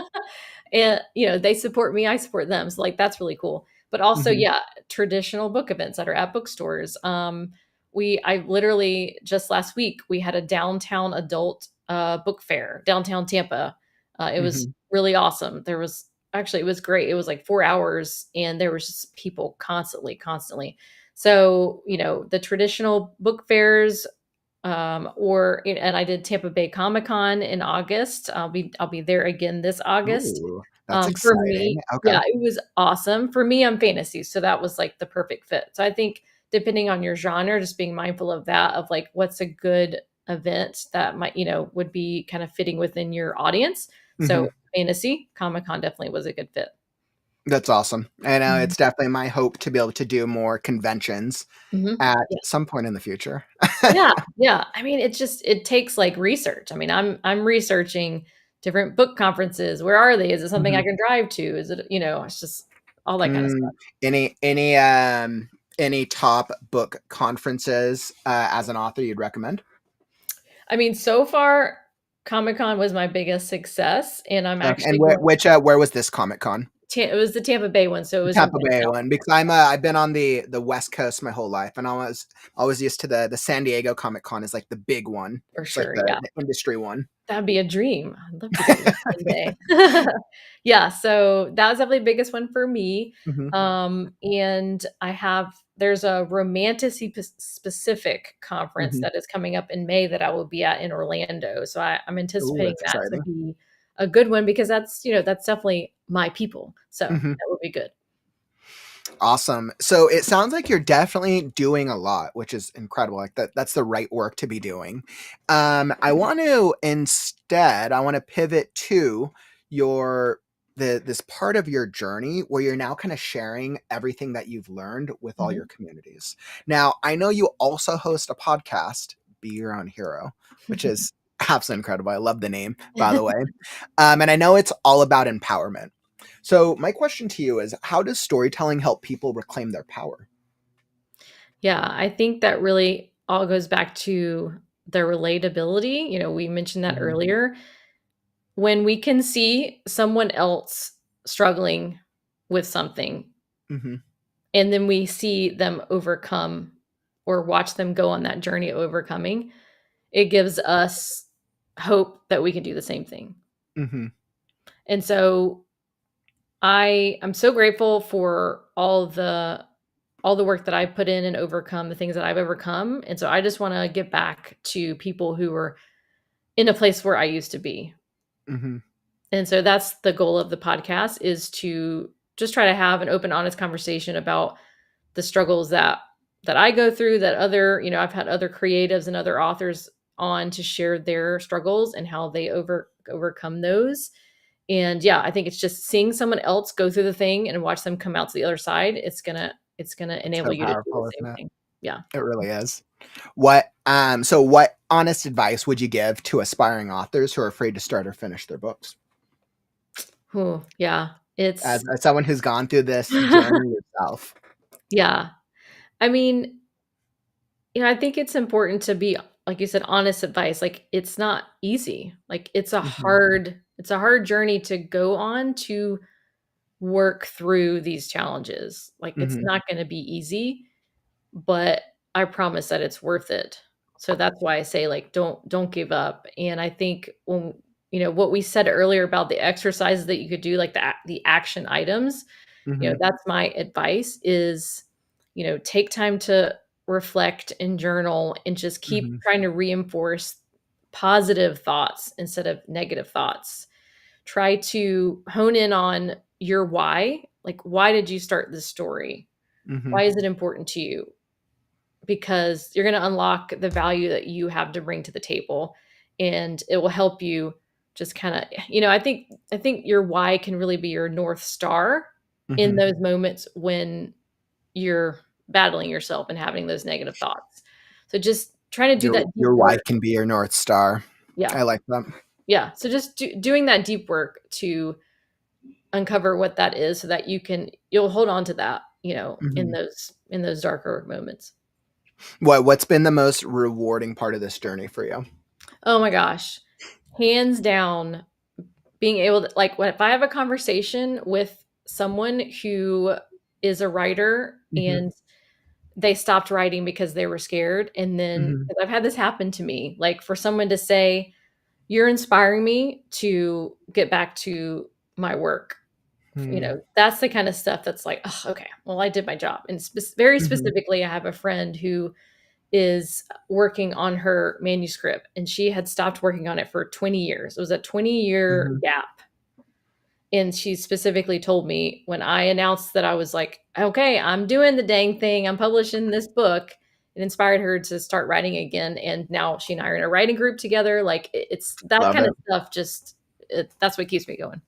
And they support me, I support them. So like that's really cool. But also, Mhm. yeah, traditional book events that are at bookstores. I literally just last week we had a downtown adult book fair, downtown Tampa. It was Mhm. really awesome. It was great. It was like 4 hours and there was just people constantly. So, the traditional book fairs, and I did Tampa Bay Comic Con in August. I'll be there again this August. Ooh, that's For me, exciting. Okay. yeah, it was awesome. For me, I'm fantasy, so that was like the perfect fit. So I think depending on your genre, just being mindful of that, of like what's a good event that might, would be kind of fitting within your audience. So Mhm. fantasy, Comic Con definitely was a good fit. That's awesome. And Mhm. it's definitely my hope to be able to do more conventions Mhm. at Yeah. some point in the future. Yeah, yeah. I mean, it takes like research. I mean, I'm researching different book conferences. Where are they? Is it something I Mhm. can drive to? Is it, it's just all that kind of Mm, stuff. any top book conferences as an author you'd recommend? I mean, so far, Comic-Con was my biggest success, and I'm Okay, and actually going. where was this Comic Con? It was the Tampa Bay one, so it The was in Tampa Bay Midtown one, because I've been on the West Coast my whole life, and I was always used to the San Diego Comic Con is like the big one. for It's like sure. Yeah. the industry one. That'd be a dream. I'd love to go to that someday. Yeah, so that was definitely the biggest one for me. Mhm. And there's a romantasy specific conference Mhm. that is coming up in May that I will be at in Orlando. So I'm Ooh, anticipating that's that to exciting. be a good one because that's definitely my people. So Mhm. that would be good. Awesome. So it sounds like you're definitely doing a lot, which is incredible. Like that's the right work to be doing. I want to pivot to your this part of your journey where you're now kind of sharing everything that you've learned with all your Mhm. communities. Now, I know you also host a podcast, Be Your Own Hero, which is absolutely incredible. I love the name, by the way. And I know it's all about empowerment. So, my question to you is how does storytelling help people reclaim their power? Yeah, I think that really all goes back to the relatability. We mentioned that Mhm, earlier. When we can see someone else struggling with something mhm, and then we see them overcome or watch them go on that journey of overcoming, it gives us hope that we can do the same thing. Mm-hmm. And so I'm so grateful for all the work that I've put in and overcome the things that I've overcome. And so I just want to give back to people who are in a place where I used to be. Mm-hmm. And so that's the goal of the podcast, is to just try to have an open, honest conversation about the struggles that I go through, that other, I've had other creatives and other authors on to share their struggles and how they overcome those. And yeah, I think it's just seeing someone else go through the thing and watch them come out to the other side. It's gonna enable So you to do powerful, the isn't same it? thing. Yeah. It really is. What honest advice would you give to aspiring authors who are afraid to start or finish their books? Yeah. It's As someone who's gone through this journey yourself. yeah. I mean, I think it's important to be, like you said, honest advice. Like, it's not easy. Like, it's a hard journey to go on to work through these challenges. Like, it's Mm-hmm. not going to be easy, but I promise that it's worth it. So that's why I say, like, don't give up. And I think when, what we said earlier about the exercises that you could do, like the action items, Mm-hmm. that's my advice is, take time to reflect and journal and just keep Mm-hmm. trying to reinforce positive thoughts instead of negative thoughts. Try to hone in on your why. Like, why did you start this story? Mm-hmm. Why is it important to you? Because you're going to unlock the value that you have to bring to the table, and it will help you just kind of, I think your why can really be your North Star in Mm-hmm. those moments when you're battling yourself and having those negative thoughts. So just trying to do that deep Your why work. can be your North Star. Yeah. I like that. Yeah. So just doing that deep work to uncover what that is, so that you'll hold on to that, Mm-hmm. in those darker moments. What's been the most rewarding part of this journey for you? Oh my gosh. Hands down, being able to, like, if I have a conversation with someone who is a writer Mm-hmm. and they stopped writing because they were scared. And then, Mm-hmm. 'cause I've had this happen to me, like, for someone to say, "You're inspiring me to get back to my work." That's the kind of stuff that's like, oh, okay, well, I did my job. And very Mm-hmm. specifically, I have a friend who is working on her manuscript, and she had stopped working on it for 20 years. It was a 20-year Mm-hmm. gap. And she specifically told me when I announced that I was like, okay, I'm doing the dang thing, I'm publishing this book, it inspired her to start writing again. And now she and I are in a writing group together. Like, it's that Love kind it. of stuff. That's what keeps me going.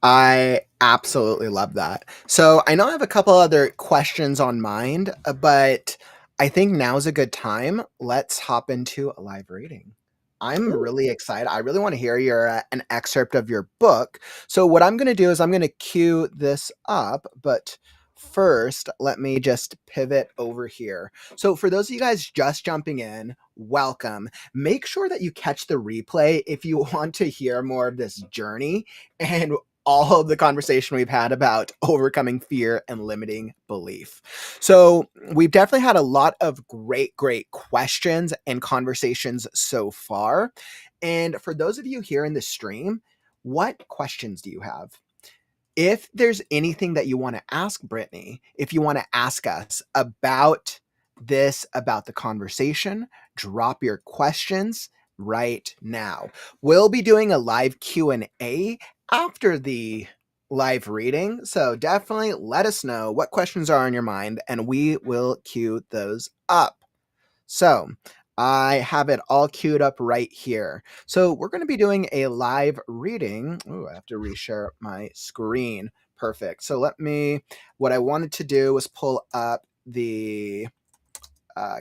I absolutely love that. So I know I have a couple other questions on mind, but I think now's a good time. Let's hop into a live reading. I'm Ooh. really excited. I really want to hear an excerpt of your book. So what I'm going to do is I'm going to cue this up, but first, let me just pivot over here. So for those of you guys just jumping in, welcome. Make sure that you catch the replay if you want to hear more of this journey and all of the conversation we've had about overcoming fear and limiting belief. So we've definitely had a lot of great questions and conversations so far. And for those of you here in the stream, what questions do you have? If there's anything that you want to ask Brittany, if you want to ask us about this, about the conversation, drop your questions right now. We'll be doing a live Q&A after the live reading, so definitely let us know what questions are on your mind and we will queue those up. So I have it all queued up right here. So we're going to be doing a live reading. Oh, I have to reshare my screen. Perfect. So what I wanted to do was pull up the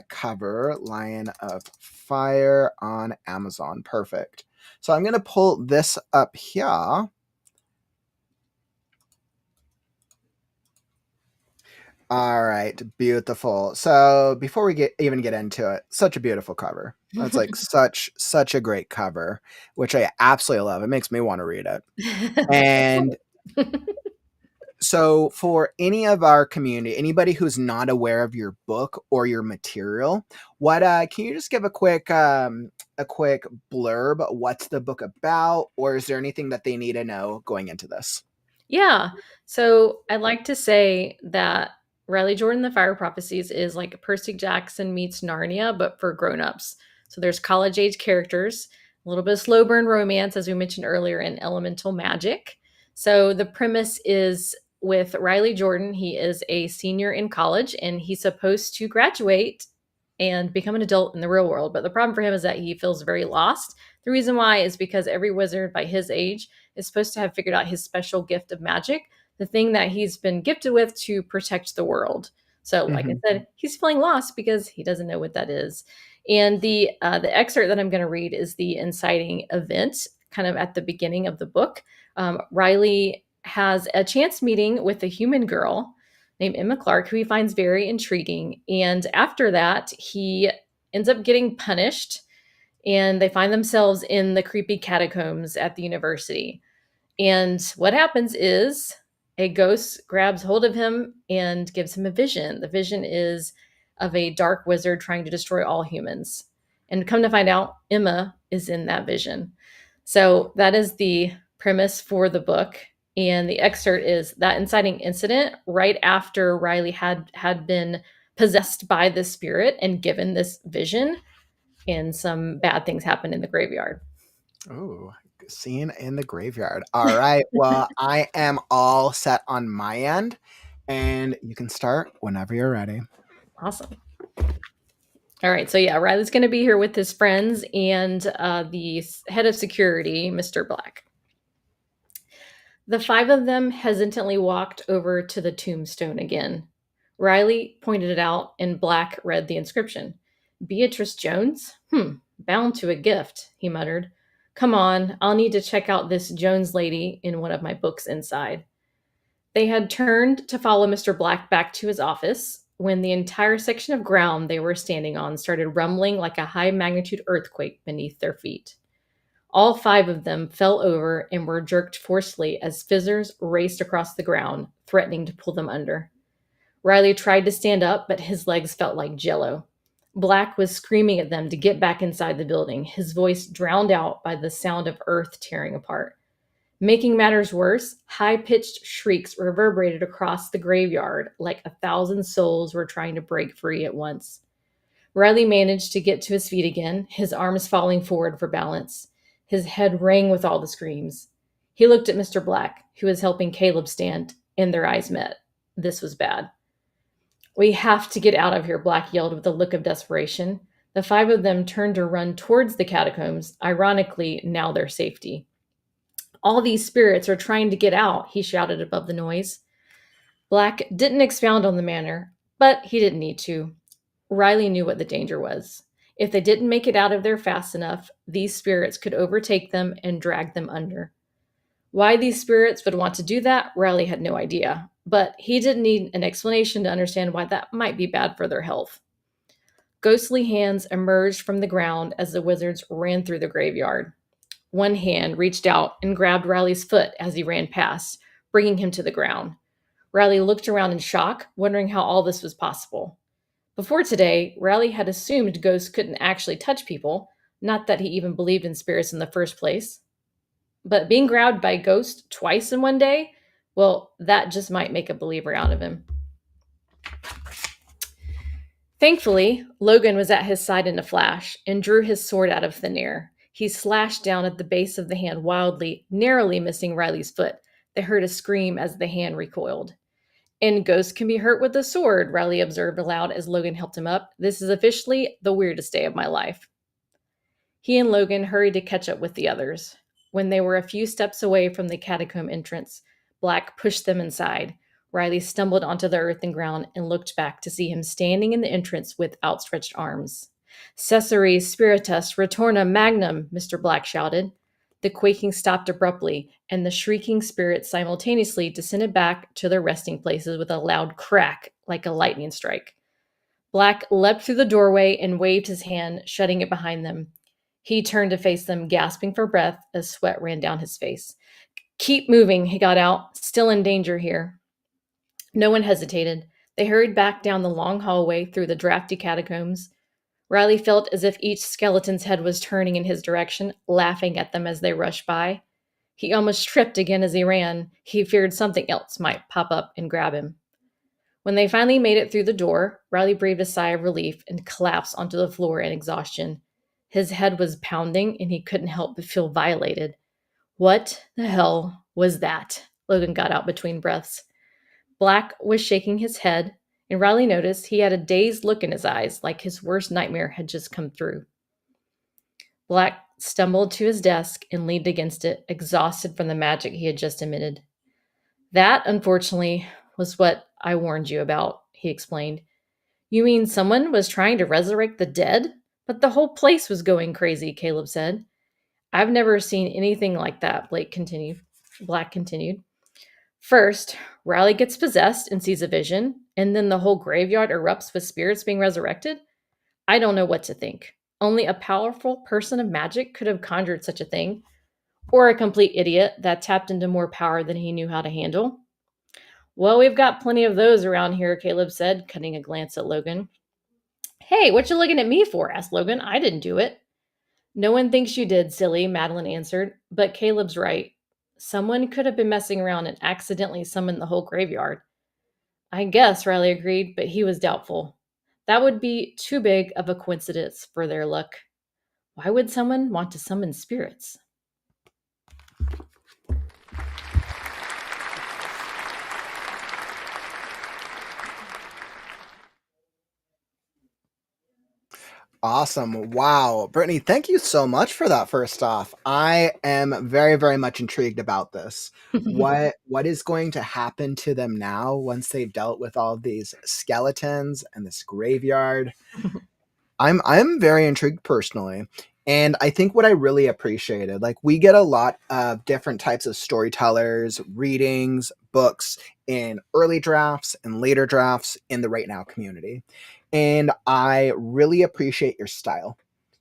cover, Lion of Fire on Amazon. Perfect. So I'm going to pull this up here. All right, beautiful. So before we even get into it, such a beautiful cover. That's like such a great cover, which I absolutely love. It makes me want to read it. And So for any of our community, anybody who's not aware of your book or your material, what can you just give a quick blurb? What's the book about, or is there anything that they need to know going into this? Yeah. So I like to say that Riley Jordan, The Fire Prophecies is like Percy Jackson meets Narnia, but for grown-ups. So there's college-age characters, a little bit of slow burn romance, as we mentioned earlier, and elemental magic. So the premise is with Riley Jordan. He is a senior in college, and he's supposed to graduate and become an adult in the real world. But the problem for him is that he feels very lost. The reason why is because every wizard by his age is supposed to have figured out his special gift of magic, the thing that he's been gifted with to protect the world. So, like I said, he's feeling lost because he doesn't know what that is. And the excerpt that I'm going to read is the inciting event, kind of at the beginning of the book. Riley has a chance meeting with a human girl named Emma Clark, who he finds very intriguing. And after that, he ends up getting punished, and they find themselves in the creepy catacombs at the university. And what happens is a ghost grabs hold of him and gives him a vision. The vision is of a dark wizard trying to destroy all humans. And come to find out, Emma is in that vision. So that is the premise for the book. And the excerpt is that inciting incident right after Riley had been possessed by this spirit and given this vision, and some bad things happened in the graveyard. Oh, scene in the graveyard. All right. Well, I am all set on my end, and you can start whenever you're ready. Awesome. All right. So yeah, Riley's going to be here with his friends and the head of security, Mr. Black. The five of them hesitantly walked over to the tombstone again. Riley pointed it out, and Black read the inscription. Beatrice Jones? Bound to a gift, he muttered. Come on, I'll need to check out this Jones lady in one of my books inside. They had turned to follow Mr. Black back to his office when the entire section of ground they were standing on started rumbling like a high-magnitude earthquake beneath their feet. All five of them fell over and were jerked forcefully as fizzers raced across the ground, threatening to pull them under. Riley tried to stand up, but his legs felt like jello. Black was screaming at them to get back inside the building, his voice drowned out by the sound of earth tearing apart. Making matters worse, high-pitched shrieks reverberated across the graveyard like 1,000 souls were trying to break free at once. Riley managed to get to his feet again, his arms falling forward for balance. His head rang with all the screams. He looked at Mr. Black, who was helping Caleb stand, and their eyes met. This was bad. We have to get out of here, Black yelled with a look of desperation. The five of them turned to run towards the catacombs, ironically now their safety. All these spirits are trying to get out, he shouted above the noise. Black didn't expound on the matter, but he didn't need to. Riley knew what the danger was. If they didn't make it out of there fast enough, these spirits could overtake them and drag them under. Why these spirits would want to do that, Riley had no idea, but he didn't need an explanation to understand why that might be bad for their health. Ghostly hands emerged from the ground as the wizards ran through the graveyard. One hand reached out and grabbed Riley's foot as he ran past, bringing him to the ground. Riley looked around in shock, wondering how all this was possible. Before today, Riley had assumed ghosts couldn't actually touch people, not that he even believed in spirits in the first place. But being grabbed by a ghost twice in one day, well, that just might make a believer out of him. Thankfully, Logan was at his side in a flash and drew his sword out of thin air. He slashed down at the base of the hand wildly, narrowly missing Riley's foot. They heard a scream as the hand recoiled. And ghosts can be hurt with a sword, Riley observed aloud as Logan helped him up. This is officially the weirdest day of my life. He and Logan hurried to catch up with the others. When they were a few steps away from the catacomb entrance, Black pushed them inside. Riley stumbled onto the earth and ground and looked back to see him standing in the entrance with outstretched arms. Cesare Spiritus Retorna Magnum, Mr. Black shouted. The quaking stopped abruptly, and the shrieking spirits simultaneously descended back to their resting places with a loud crack like a lightning strike. Black leapt through the doorway and waved his hand, shutting it behind them. He turned to face them, gasping for breath as sweat ran down his face. Keep moving, he got out. Still in danger here. No one hesitated. They hurried back down the long hallway through the drafty catacombs. Riley felt as if each skeleton's head was turning in his direction, laughing at them as they rushed by. He almost tripped again as he ran. He feared something else might pop up and grab him. When they finally made it through the door, Riley breathed a sigh of relief and collapsed onto the floor in exhaustion. His head was pounding and he couldn't help but feel violated. What the hell was that? Logan got out between breaths. Black was shaking his head, and Riley noticed he had a dazed look in his eyes, like his worst nightmare had just come through. Black stumbled to his desk and leaned against it, exhausted from the magic he had just emitted. That, unfortunately, was what I warned you about, he explained. You mean someone was trying to resurrect the dead? But the whole place was going crazy, Caleb said. I've never seen anything like that, Black continued. First, Riley gets possessed and sees a vision, and then the whole graveyard erupts with spirits being resurrected? I don't know what to think. Only a powerful person of magic could have conjured such a thing, or a complete idiot that tapped into more power than he knew how to handle. Well, we've got plenty of those around here, Caleb said, cutting a glance at Logan. Hey, what you looking at me for? Asked Logan. I didn't do it. No one thinks you did, silly, Madeline answered. But Caleb's right. Someone could have been messing around and accidentally summoned the whole graveyard. I guess, Riley agreed, but he was doubtful. That would be too big of a coincidence for their luck. Why would someone want to summon spirits? Awesome. Wow. Brittany, thank you so much for that first off. I am very, very much intrigued about this. What is going to happen to them now once they've dealt with all these skeletons and this graveyard? I'm very intrigued personally. And I think what I really appreciated, like we get a lot of different types of storytellers, readings, books in early drafts and later drafts in the Right Now community. And I really appreciate your style.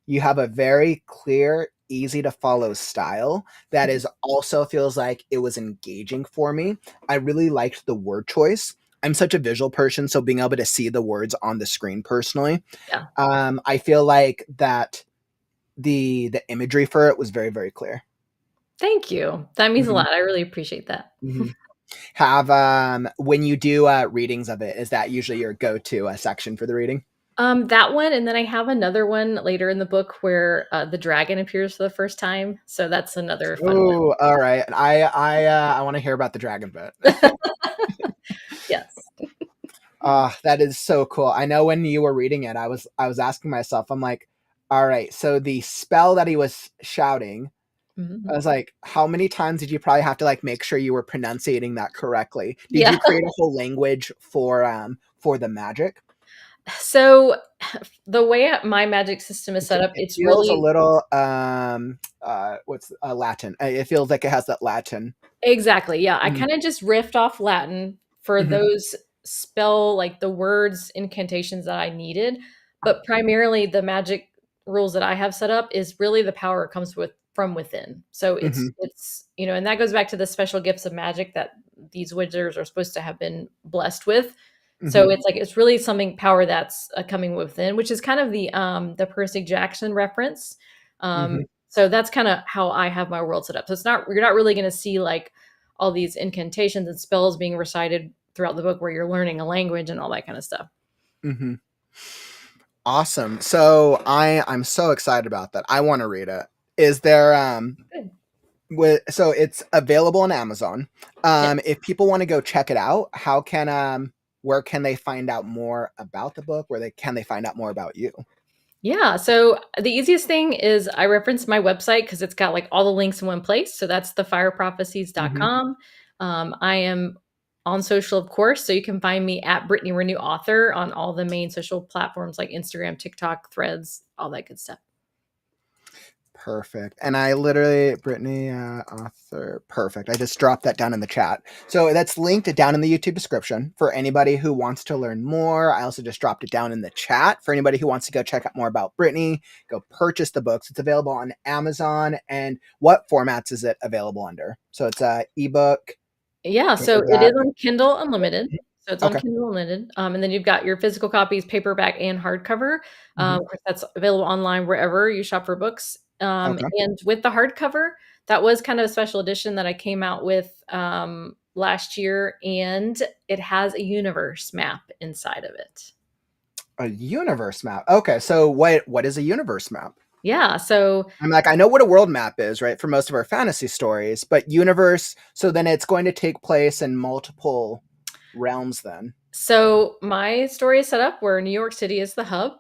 You have a very clear, easy to follow style that is also feels like it was engaging for me. I really liked the word choice. I'm such a visual person, so being able to see the words on the screen personally, Yeah. I feel like that the imagery for it was very, very clear. Thank you. That means a Mhm. lot. I really appreciate that. Mhm. Have when you do readings of it, is that usually your go-to section for the reading? That one, and then I have another one later in the book where the dragon appears for the first time. So that's another fun one. Oh, all right. I want to hear about the dragon bit. Yes. That is so cool. I know when you were reading it, I was asking myself, I'm like, all right, so the spell that he was shouting, Mhm. I was like, how many times did you probably have to like make sure you were pronunciating that correctly? Did Yeah. you create a whole language for the magic? So the way my magic system is set up, It it's feels a really little what's Latin. It feels like it has that Latin. exactly. Yeah. I Mhm. kind of just riffed off Latin for Mhm. those spell, like the words, incantations that I needed. But primarily the magic rules that I have set up is really the power comes from within. So Mhm. and that goes back to the special gifts of magic that these wizards are supposed to have been blessed with. So Mhm. it's like it's really something power that's coming within, which is kind of the Percy Jackson reference. Mhm. So that's kind of how I have my world set up. So you're not really going to see like all these incantations and spells being recited throughout the book where you're learning a language and all that kind of stuff. Mhm. Awesome. So I'm so excited about that. I want to read it. Is there Good. so it's available on Amazon. Yeah. If people want to go check it out, how can where can they find out more about the book? Where they find out more about you? Yeah. So the easiest thing is I reference my website because it's got like all the links in one place. So that's Mhm. thefireprophecies.com. I am on social, of course. So you can find me at Brittany Ranew Author on all the main social platforms like Instagram, TikTok, Threads, all that good stuff. Perfect. And I literally, Brittany, author, perfect. I just dropped that down in the chat. So that's linked down in the YouTube description for anybody who wants to learn more. I also just dropped it down in the chat for anybody who wants to go check out more about Brittany, go purchase the books. It's available on Amazon. And what formats is it available under? So it's a ebook. Yeah, so Is it that is on Kindle Unlimited. So it's on Okay. Kindle Unlimited. And then you've got your physical copies, paperback and hardcover. Mhm. That's available online wherever you shop for books. Okay. And with the hardcover, that was kind of a special edition that I came out with last year, and it has a universe map inside of it. A universe map. Okay, so what is a universe map? Yeah, so I'm like, I know what a world map is, right, for most of our fantasy stories, but universe, so then it's going to take place in multiple realms then. So my story is set up where New York City is the hub,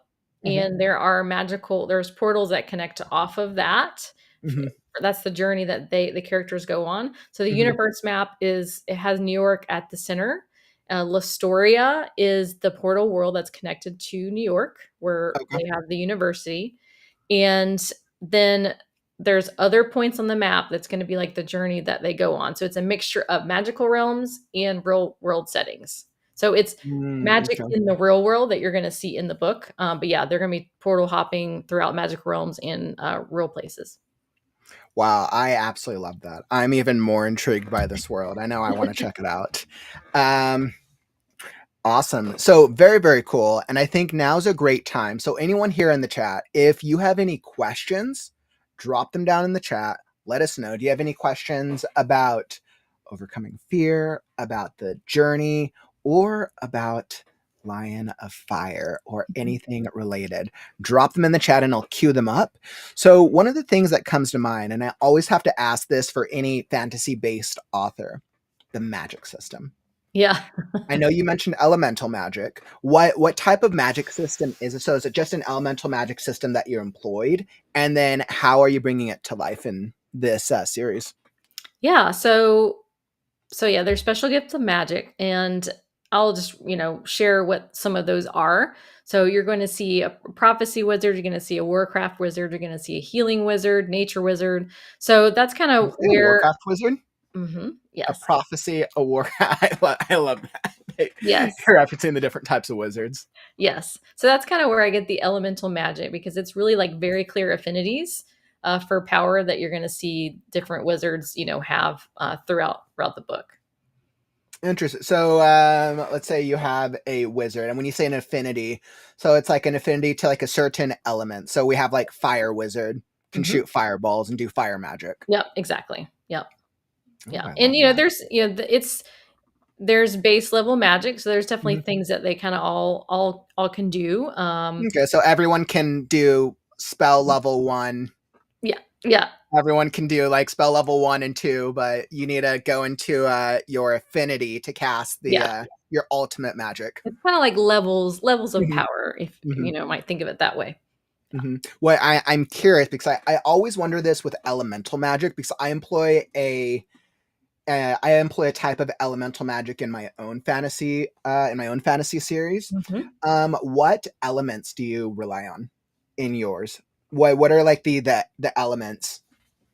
Mhm. and there's portals that connect off of that. Mhm. That's the journey that the characters go on. So the Mhm. universe map it has New York at the center. Lastoria is the portal world that's connected to New York, where Okay. they have the university. And then there's other points on the map that's going to be like the journey that they go on. So it's a mixture of magical realms and real world settings. So it's magic Okay. in the real world that you're going to see in the book. But yeah, they're going to be portal hopping throughout magic realms and real places. Wow, I absolutely love that. I'm even more intrigued by this world. I know I want to check it out. Um, Awesome. So very, very cool. And I think now's a great time. So anyone here in the chat, if you have any questions, drop them down in the chat. Let us know. Do you have any questions about overcoming fear, about the journey, or about Lion of Fire, or anything related? Drop them in the chat and I'll queue them up. So one of the things that comes to mind, and I always have to ask this for any fantasy-based author, the magic system. Yeah. I know you mentioned elemental magic. What type of magic system is it? So is it just an elemental magic system that you're employed? And then how are you bringing it to life in this series? Yeah. So yeah, there's special gifts of magic, and I'll just, share what some of those are. So you're going to see a prophecy wizard, you're going to see a warcraft wizard, you're going to see a healing wizard, nature wizard. So that's kind You of say a where Warcraft wizard? A yes. prophecy, a warcraft. I love that. Yes. You're referencing the different types of wizards. Yes. So that's kind of where I get the elemental magic, because it's really like very clear affinities for power that you're going to see different wizards, have throughout the book. Interesting. So let's say you have a wizard, and when you say an affinity, so it's like an affinity to like a certain element. So we have like fire wizard can Mhm. shoot fireballs and do fire magic. Yep, exactly. Yep. Oh, Yeah. I And love that. there's base level magic, so there's definitely Mhm. things that they kind of all can do. Okay, so everyone can do spell level 1. Yeah. Yeah. Everyone can do like spell level 1 and 2, but you need to go into your affinity to cast the Yeah. your ultimate magic. It's kind of like levels of Mhm, power, if mhm, might think of it that way. mhm. Well, I'm curious because I always wonder this with elemental magic because I employ a type of elemental magic in my own fantasy series. Mhm. What elements do you rely on in yours? What are like the elements?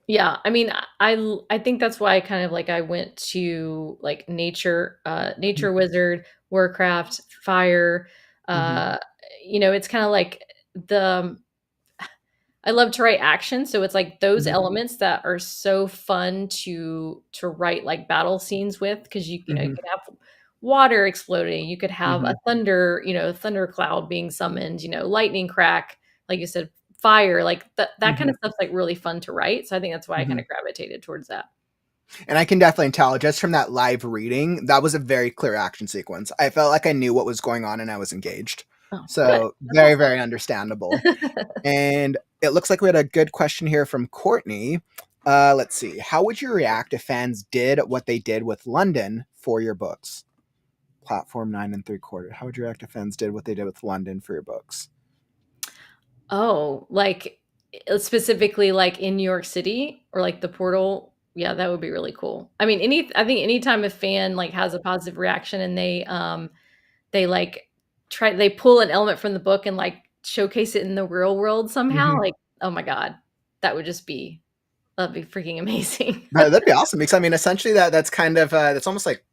Yeah, I mean, I think that's why I went to like nature wizard, warcraft, fire. Mhm, Uh, it's kind of like the I love to write action, so it's like those mhm, elements that are so fun to write like battle scenes with, because you mhm, could have water exploding, you could have a mhm, thunder cloud being summoned, lightning crack, like you said, fire, like that kind mhm, of stuff's like really fun to write. So I think that's why I kind mhm. of gravitated towards that. And I can definitely tell just from that live reading, that was a very clear action sequence. I felt like I knew what was going on and I was engaged. Oh, good. So That's very, very understandable. awesome. And it looks like we had a good question here from Courtney. Let's see. How would you react if fans did what they did with London for your books? Platform 9 3/4. How would you react if fans did what they did with London for your books? Oh, like specifically like in New York City or like the portal. Yeah, that would be really cool. I mean, I think anytime a fan like has a positive reaction and they like they pull an element from the book and like showcase it in the real world somehow, Mhm. like, oh my God, that would just be that'd be freaking amazing. That'd be awesome because I mean, essentially that's kind of that's almost like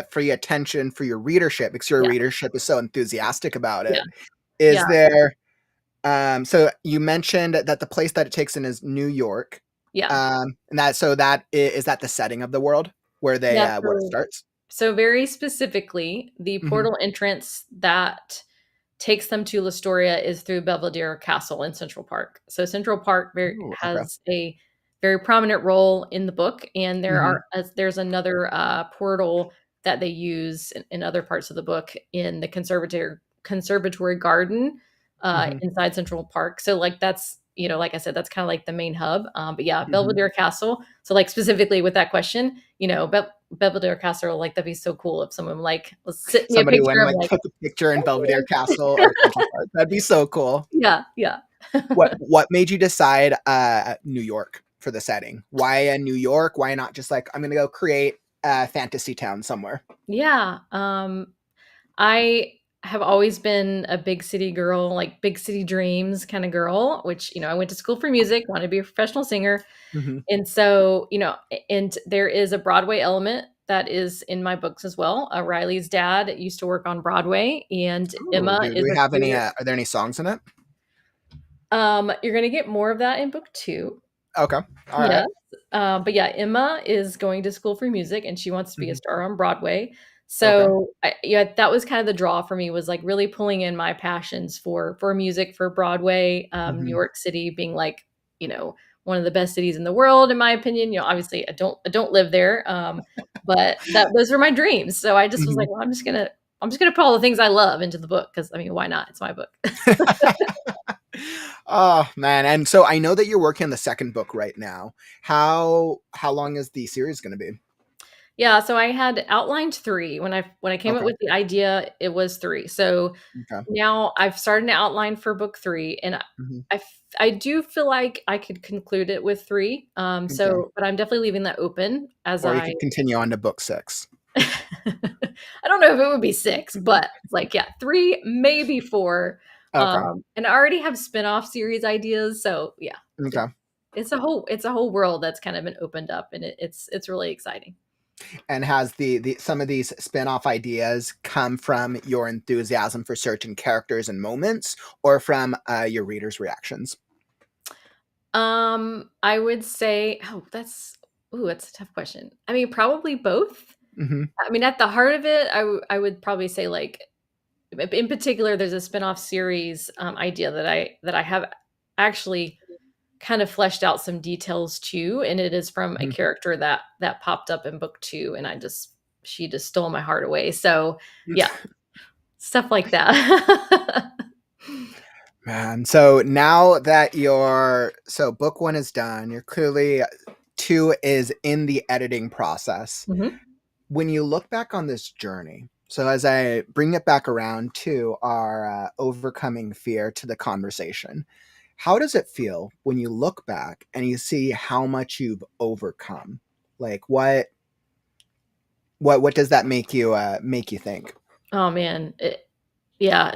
for your attention for your readership because your Yeah, readership is so enthusiastic about yeah, it. Is yeah, there so you mentioned that the place that it takes in is New York. yeah. And that so that is that the setting of the world Yeah, where it so starts? So very specifically, the portal entrance that takes them to Lastoria is through Belvedere Castle in Central Park. So Central Park Ooh, okay. has a very prominent role in the book, and Mhm. there's another portal that they use in other parts of the book in the conservatory garden Mhm. inside Central Park. So like that's like I said, that's kind of like the main hub. But yeah, Mhm. Belvedere Castle. So like specifically with that question, Belvedere Castle, like that'd be so cool if someone like was sent me a Somebody went picture and, of like, like, took a picture in Belvedere Castle or Central Park. That'd be so cool. yeah, yeah. What made you decide, New York for the setting? Why, New York? Why not just like, "I'm gonna go create a fantasy town somewhere?" Yeah. I have always been a big city girl, like big city dreams kind of girl, which, I went to school for music, wanted to be a professional singer. Mhm. And so, and there is a Broadway element that is in my books as well. Riley's dad used to work on Broadway, and Ooh, Emma do is we a have any, queer. are there any songs in it? You're going to get more of that in book 2. Okay. Alright. Yes. But yeah, Emma is going to school for music and she wants to be a Mhm. star on Broadway. Okay. So yeah, that was kind of the draw for me, was like really pulling in my passions for music, for Broadway, New Mhm. York City being like, one of the best cities in the world, in my opinion. Obviously I don't live there. But those were my dreams. So I just was like, Mhm. well, I'm just gonna put all the things I love into the book, because I mean, why not? It's my book. Oh, man, and so I know that you're working on the second book right now. How long is the series gonna be? Yeah, so I had outlined 3. When I came up Okay. with the idea, it was 3. So Okay. now I've started an outline for book 3, and Mhm. I do feel like I could conclude it with 3. Okay. But I'm definitely leaving that open as Or you I could continue on to book 6. I don't know if it would be 6, but like, yeah, 3, maybe 4. Okay. And I already have spin-off series ideas, so yeah, Okay. it's a whole world that's kind of been opened up, and it's really exciting. And has the some of these spin-off ideas come from your enthusiasm for certain characters and moments or from, your readers' reactions? I would say, that's a tough question. I mean, probably both. Mhm. I mean, at the heart of it, I would probably say, like, in particular, there's a spinoff series idea that I have actually kind of fleshed out some details to, and it is from a Mhm. character that popped up in book 2, and she just stole my heart away. So yeah, stuff like that. Man, so now that book 1 is done, you're clearly 2 is in the editing process. Mhm. When you look back on this journey, so as I bring it back around to our, overcoming fear to the conversation, how does it feel when you look back and you see how much you've overcome? Like, what does that make you think? Oh man, yeah,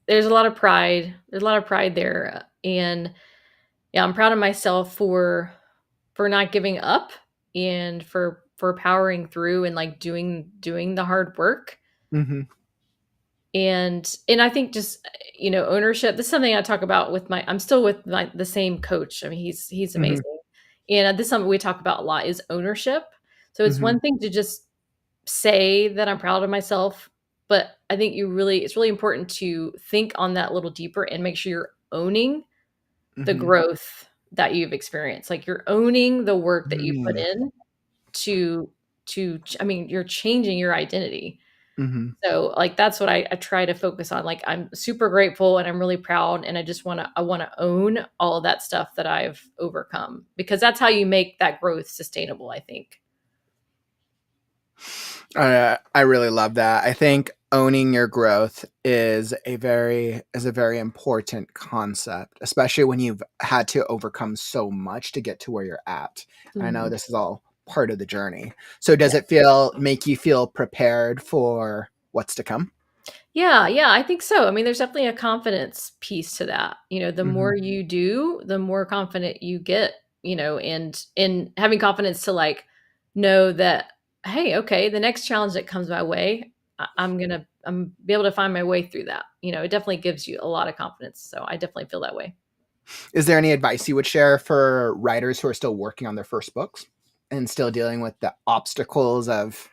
there's a lot of pride. There's a lot of pride there, and yeah, I'm proud of myself for not giving up, and for powering through, and like doing the hard work. Mhm, And I think just, ownership. This is something I talk about with I'm still with the same coach. I mean, he's mhm, amazing. And this is something we talk about a lot, is ownership. So it's mhm, one thing to just say that I'm proud of myself, but I think it's really important to think on that a little deeper and make sure you're owning the mhm, growth that you've experienced. Like, you're owning the work that you put mm, in to I mean, you're changing your identity. mhm. So, like, that's what I try to focus on. Like, I'm super grateful and I'm really proud, and I wanna own all of that stuff that I've overcome, because that's how you make that growth sustainable, I think. I really love that. I think owning your growth is a very important concept, especially when you've had to overcome so much to get to where you're at. And I know Mhm. this is all part of the journey. So does Yeah. it make you feel prepared for what's to come? Yeah, yeah, I think so. I mean, there's definitely a confidence piece to that. The Mhm, more you do, the more confident you get, and having confidence to, like, know that, hey, okay, the next challenge that comes my way, I'm be able to find my way through that. It definitely gives you a lot of confidence. So I definitely feel that way. is there any advice you would share for writers who are still working on their first books and still dealing with the obstacles of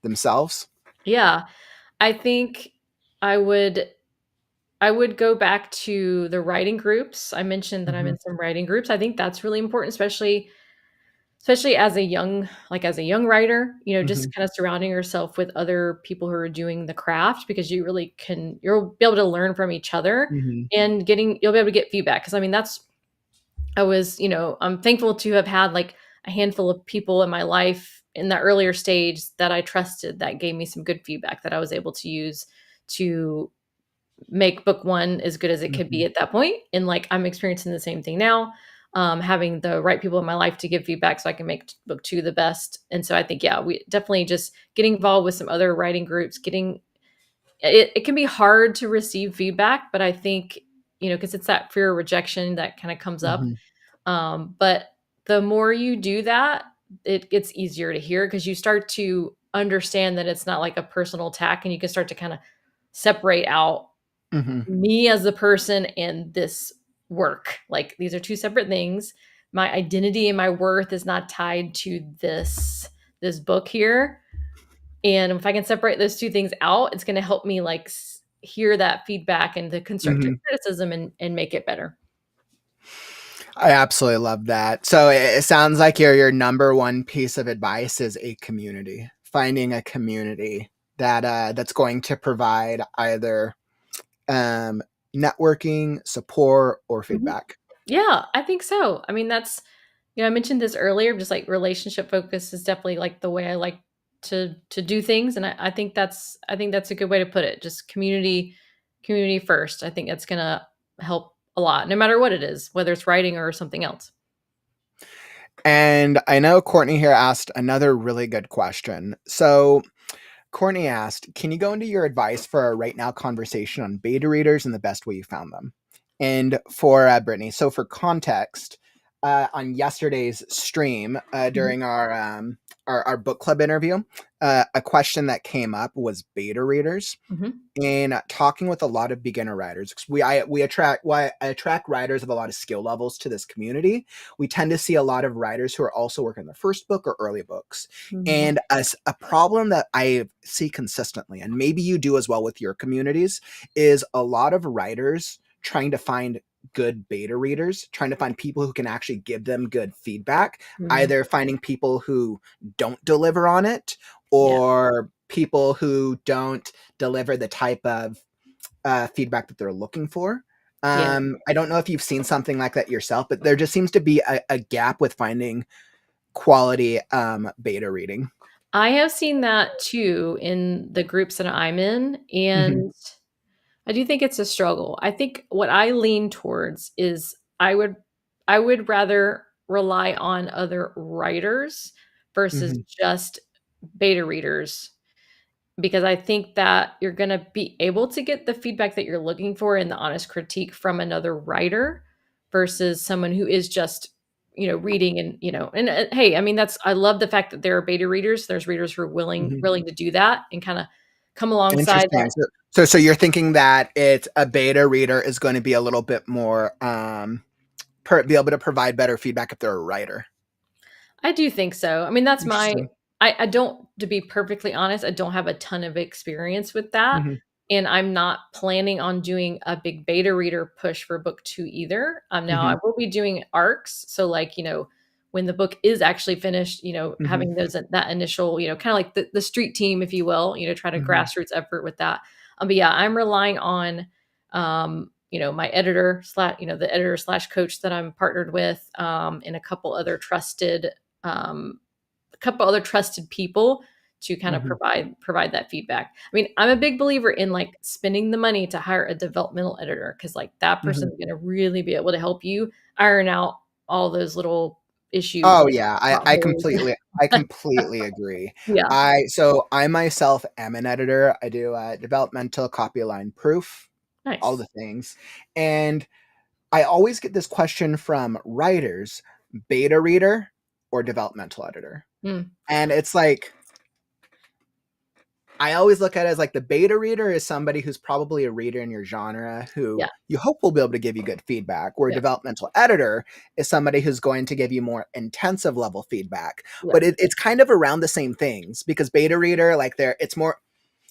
themselves? Yeah. I think I would go back to the writing groups. I mentioned that I'm Mhm. in some writing groups. I think that's really important, especially as a young writer, just Mhm. kind of surrounding yourself with other people who are doing the craft, because you'll be able to learn from each other, Mhm. and you'll be able to get feedback. Because I mean, I'm thankful to have had like a handful of people in my life in the earlier stage that I trusted, that gave me some good feedback that I was able to use to make book one as good as it could be Mhm. at that point. And like, I'm experiencing the same thing now, having the right people in my life to give feedback so I can make book two the best. And so I think, yeah, we definitely just getting involved with some other writing groups, it can be hard to receive feedback, but I think, because it's that fear of rejection that kind of comes up. Mhm. But the more you do that, it gets easier to hear, because you start to understand that it's not like a personal attack, and you can start to kind of separate out Mhm. me as the person and this work. Like, these are two separate things. My identity and my worth is not tied to this book here. And if I can separate those two things out, it's going to help me like hear that feedback and the constructive Mhm. criticism, and make it better. I absolutely love that. So it sounds like your number one piece of advice is a community. Finding a community that's going to provide either um, networking, support, or Mhm. feedback. Yeah, I think so. I mean, I mentioned this earlier, just like relationship focus is definitely like the way I like to do things. And I think that's a good way to put it. Just community first. I think that's gonna help a lot, no matter what it is, whether it's writing or something else. And I know Courtney here asked another really good question. So Courtney asked, can you go into your advice for a right now conversation on beta readers and the best way you found them? And for Brittany, so for context, on yesterday's stream Mhm. during our book club interview, a question that came up was beta readers. Mhm. In talking with a lot of beginner writers, 'cause I attract writers of a lot of skill levels to this community. We tend to see a lot of writers who are also working on their first book or early books. Mhm. And a problem that I see consistently, and maybe you do as well with your communities, is a lot of writers trying to find good beta readers, trying to find people who can actually give them good feedback, Mhm. either finding people who don't deliver on it, Yeah. or people who don't deliver the type of feedback that they're looking for. Yeah. I don't know if you've seen something like that yourself, but there just seems to be a gap with finding quality beta reading. I have seen that too in the groups that I'm in, Mhm. and I do think it's a struggle. I think what I lean towards is I would rather rely on other writers versus Mhm. just beta readers, because I think that you're going to be able to get the feedback that you're looking for and the honest critique from another writer versus someone who is just, reading, and hey, I mean, I love the fact that there are beta readers. There's readers who are willing Mhm. willing to do that and kind of come alongside Interesting. that. So you're thinking that it's a beta reader is going to be a little bit more be able to provide better feedback if they're a writer. I do think so. I mean, Interesting. I don't, to be perfectly honest, I don't have a ton of experience with that. Mhm. And I'm not planning on doing a big beta reader push for book two either. Now I Mhm. will be doing arcs. So like, when the book is actually finished, Mhm. having that initial, kind of like the street team, if you will, try to Mhm. grassroots effort with that. But yeah, I'm relying on, my editor the editor slash coach that I'm partnered with, and um, a couple other trusted people to kind of Mhm. provide that feedback. I mean, I'm a big believer in like spending the money to hire a developmental editor, because like that Mhm. person's going to really be able to help you iron out all those little issues, Oh like yeah, I potholes. completely agree. Yeah, I myself am an editor. I do developmental, copy align, proof, all nice. the things. And I always get this question from writers, beta reader or developmental editor. Mm. And it's like, I always look at it as like the beta reader is somebody who's probably a reader in your genre who Yeah. you hope will be able to give you good feedback, where a Yeah. developmental editor is somebody who's going to give you more intensive level feedback. Yeah. But it's kind of around the same things, because beta reader, like it's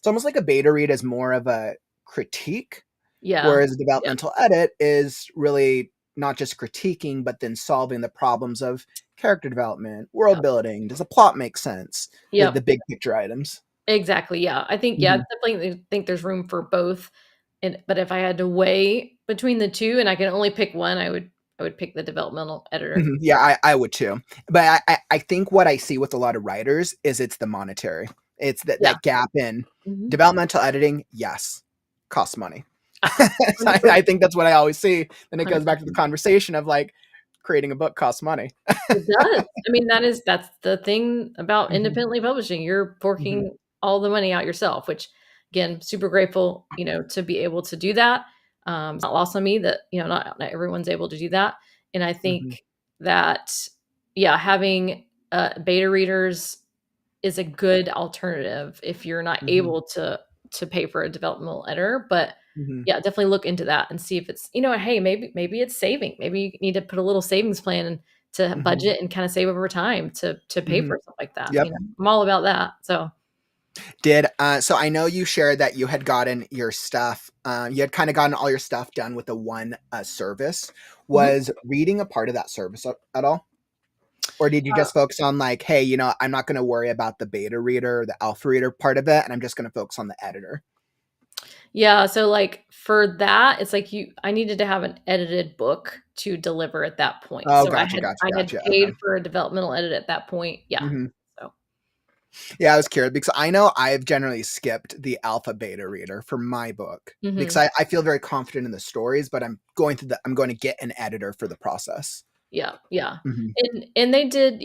almost like a beta read is more of a critique, Yeah. whereas a Yeah. developmental edit is really not just critiquing, but then solving the problems of character development, world Yeah. building. Does a plot make sense? Yeah. The big picture items. Exactly. Yeah. I think, Mhm. definitely think there's room for both. But if I had to weigh between the two and I can only pick one, I would pick the developmental editor. Mhm. Yeah, I would too. But I think what I see with a lot of writers is it's the monetary. It's Yeah. that gap in Mhm. developmental editing, yes, costs money. Ah, So I think that's what I always see. Then it goes back to the 100%. conversation of like creating a book costs money. It does. I mean, that's the thing about Mhm. independently publishing. You're Mhm. forking all the money out yourself, which again, super grateful, to be able to do that. It's not lost on me that, not everyone's able to do that. And I Mhm. think that, yeah, having beta readers is a good alternative if you're not Mhm. able to pay for a developmental editor. But Mhm. yeah, definitely look into that and see if it's, hey, maybe it's saving. Maybe you need to put a little savings plan to Mhm. budget and kind of save over time to pay Mhm. for something like that. Yep. I'm all about that. So So I know you shared that you had gotten your stuff, you had kind of gotten all your stuff done with the one service. mhm. Was reading a part of that service at all? Or did you Uh, just focus on like, hey, I'm not going to worry about the beta reader or the alpha reader part of it, and I'm just going to focus on the editor? yeah, so like for that, it's like I needed to have an edited book to deliver at that point. Oh, So gotcha, I had gotcha. Okay. paid for a developmental edit at that point. Yeah. Hmm. So Yeah, I was curious because I know I've generally skipped the alpha beta reader for my book because mhm. I feel very confident in the stories, but I'm going to get an editor for the process. Yeah, yeah. Hmm. And they did,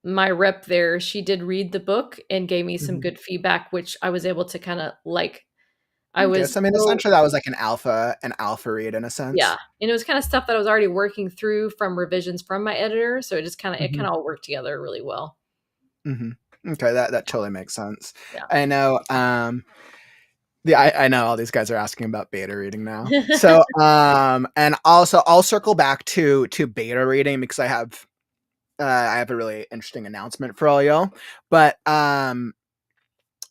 my rep there, she did read the book and gave me some Hmm. good feedback, which I was able to kinda like I Okay, was so I mean, so essentially that was like an alpha read in a yeah, sense. and it was kinda stuff that I was already working through from revisions from my editor, so it Hmm. kinda all worked together really well. Hmm. Okay, that totally makes sense. Yeah. I know. Yeah, I know all these guys are asking about beta reading now. So, and also I'll circle back to beta reading because I have a really interesting announcement for all y'all. But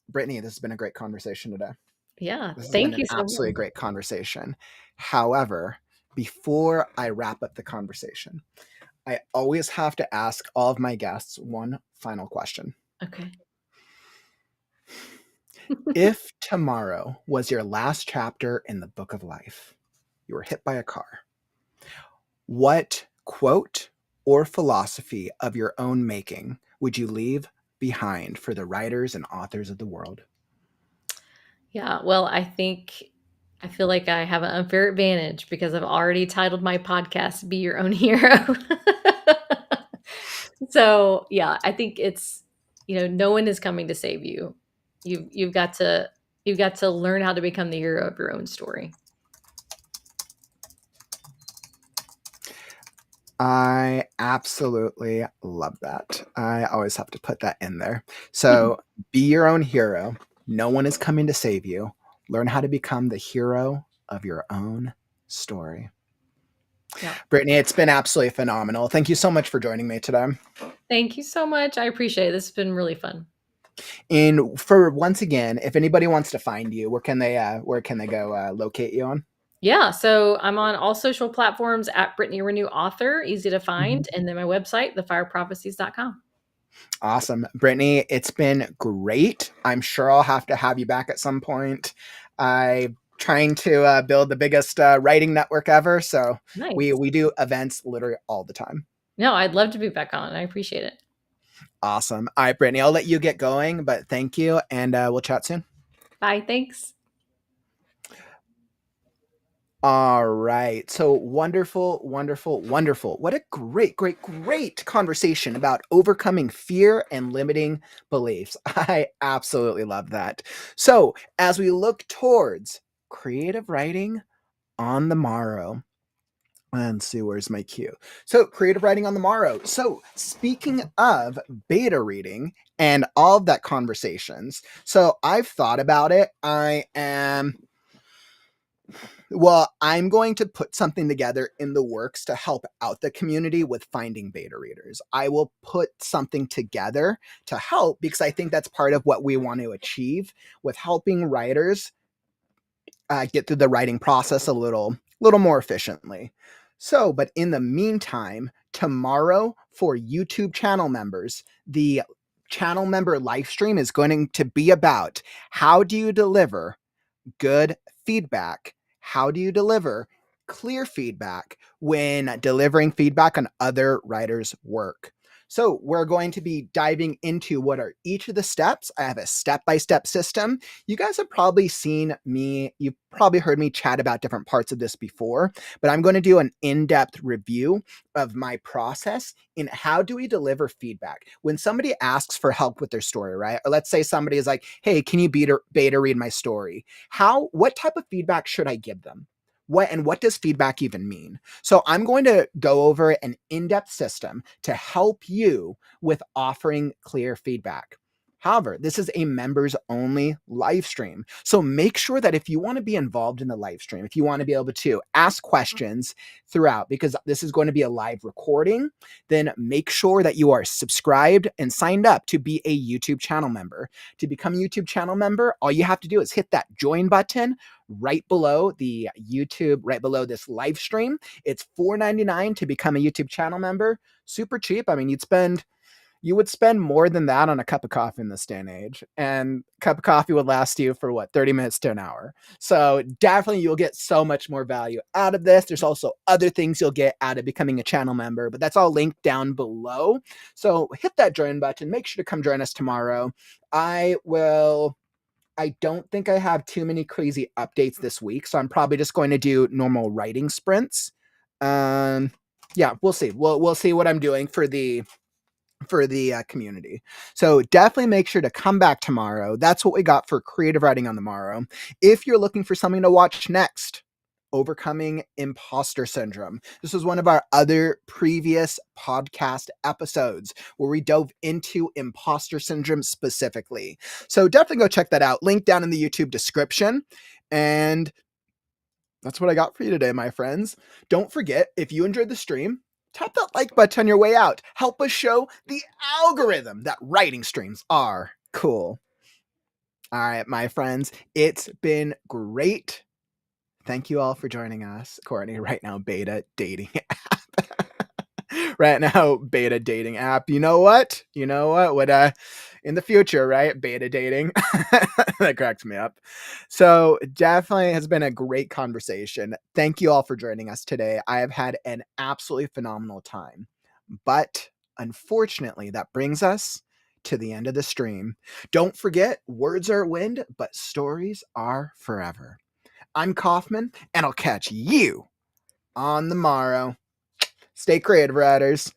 Brittany, this has been a great conversation today. Yeah, This has been thank an you so absolutely much. great conversation. However, before I wrap up the conversation, I always have to ask all of my guests one final question. Okay. If tomorrow was your last chapter in the book of life, you were hit by a car, what quote or philosophy of your own making would you leave behind for the writers and authors of the world? Yeah, well, I feel like I have an unfair advantage because I've already titled my podcast "Be Your Own Hero." So, yeah, I think it's, no one is coming to save you. You've got to learn how to become the hero of your own story. I absolutely love that. I always have to put that in there. So be your own hero. No one is coming to save you. Learn how to become the hero of your own story. Yeah. Brittany, it's been absolutely phenomenal. Thank you so much for joining me today. Thank you so much. I appreciate it. This has been really fun. And for once again, if anybody wants to find you, where can they go locate you on? Yeah, so I'm on all social platforms at Brittany Ranew author, easy to Mhm. find, and then my website, thefireprophecies.com. Awesome. Brittany, it's been great. I'm sure I'll have to have you back at some point. I'm trying to build the biggest writing network ever. So Nice. we do events literally all the time. No, I'd love to be back on. I appreciate it. Awesome. All right, Brittany, I'll let you get going, but thank you. And we'll chat soon. Bye. Thanks. All right. So wonderful, wonderful, wonderful. What a great, great, great conversation about overcoming fear and limiting beliefs. I absolutely love that. So, as we look towards creative writing on the morrow, And see, where's my cue? So, creative writing on the morrow. So, speaking of beta reading and all of that conversations, so I've thought about it. I'm going to put something together in the works to help out the community with finding beta readers. I will put something together to help because I think that's part of what we want to achieve with helping writers get through the writing process a little more efficiently. So, but in the meantime, tomorrow for YouTube channel members, the channel member live stream is going to be about how do you deliver good feedback? How do you deliver clear feedback when delivering feedback on other writers' work? So we're going to be diving into what are each of the steps. I have a step-by-step system. You guys have probably seen me, you've probably heard me chat about different parts of this before, but I'm going to do an in-depth review of my process in how do we deliver feedback. When somebody asks for help with their story, right? Or let's say somebody is like, hey, can you beta read my story? What type of feedback should I give them? What does feedback even mean? So I'm going to go over an in-depth system to help you with offering clear feedback. However, this is a members only live stream. So make sure that if you want to be involved in the live stream, if you want to be able to ask questions throughout, because this is going to be a live recording, then make sure that you are subscribed and signed up to be a YouTube channel member. To become a YouTube channel member, all you have to do is hit that join button right below the YouTube, right below this live stream. It's $4.99 to become a YouTube channel member. Super cheap. I mean, you would spend more than that on a cup of coffee in this day and age. And a cup of coffee would last you for 30 minutes to an hour. So definitely you'll get so much more value out of this. There's also other things you'll get out of becoming a channel member, but that's all linked down below. So hit that join button. Make sure to come join us tomorrow. I don't think I have too many crazy updates this week, so I'm probably just going to do normal writing sprints. Yeah, we'll see. We'll see what I'm doing for the community. So definitely make sure to come back tomorrow. That's what we got for creative writing on the morrow. If you're looking for something to watch next, Overcoming Imposter Syndrome. This was one of our other previous podcast episodes where we dove into imposter syndrome specifically. So definitely go check that out. Link down in the YouTube description. And that's what I got for you today, my friends. Don't forget, if you enjoyed the stream, tap that like button on your way out. Help us show the algorithm that writing streams are cool. All right, my friends, it's been great. Thank you all for joining us. Courtney, right now, beta dating app. Right now, beta dating app. You know what? Would in the future, right? Beta dating. That cracks me up. So definitely has been a great conversation. Thank you all for joining us today. I have had an absolutely phenomenal time. But unfortunately, that brings us to the end of the stream. Don't forget, words are wind, but stories are forever. I'm Kauffman, and I'll catch you on the morrow. Stay creative, writers.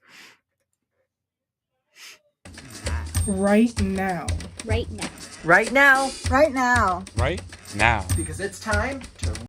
Right now. Right now. Right now. Right now. Right now. Because it's time to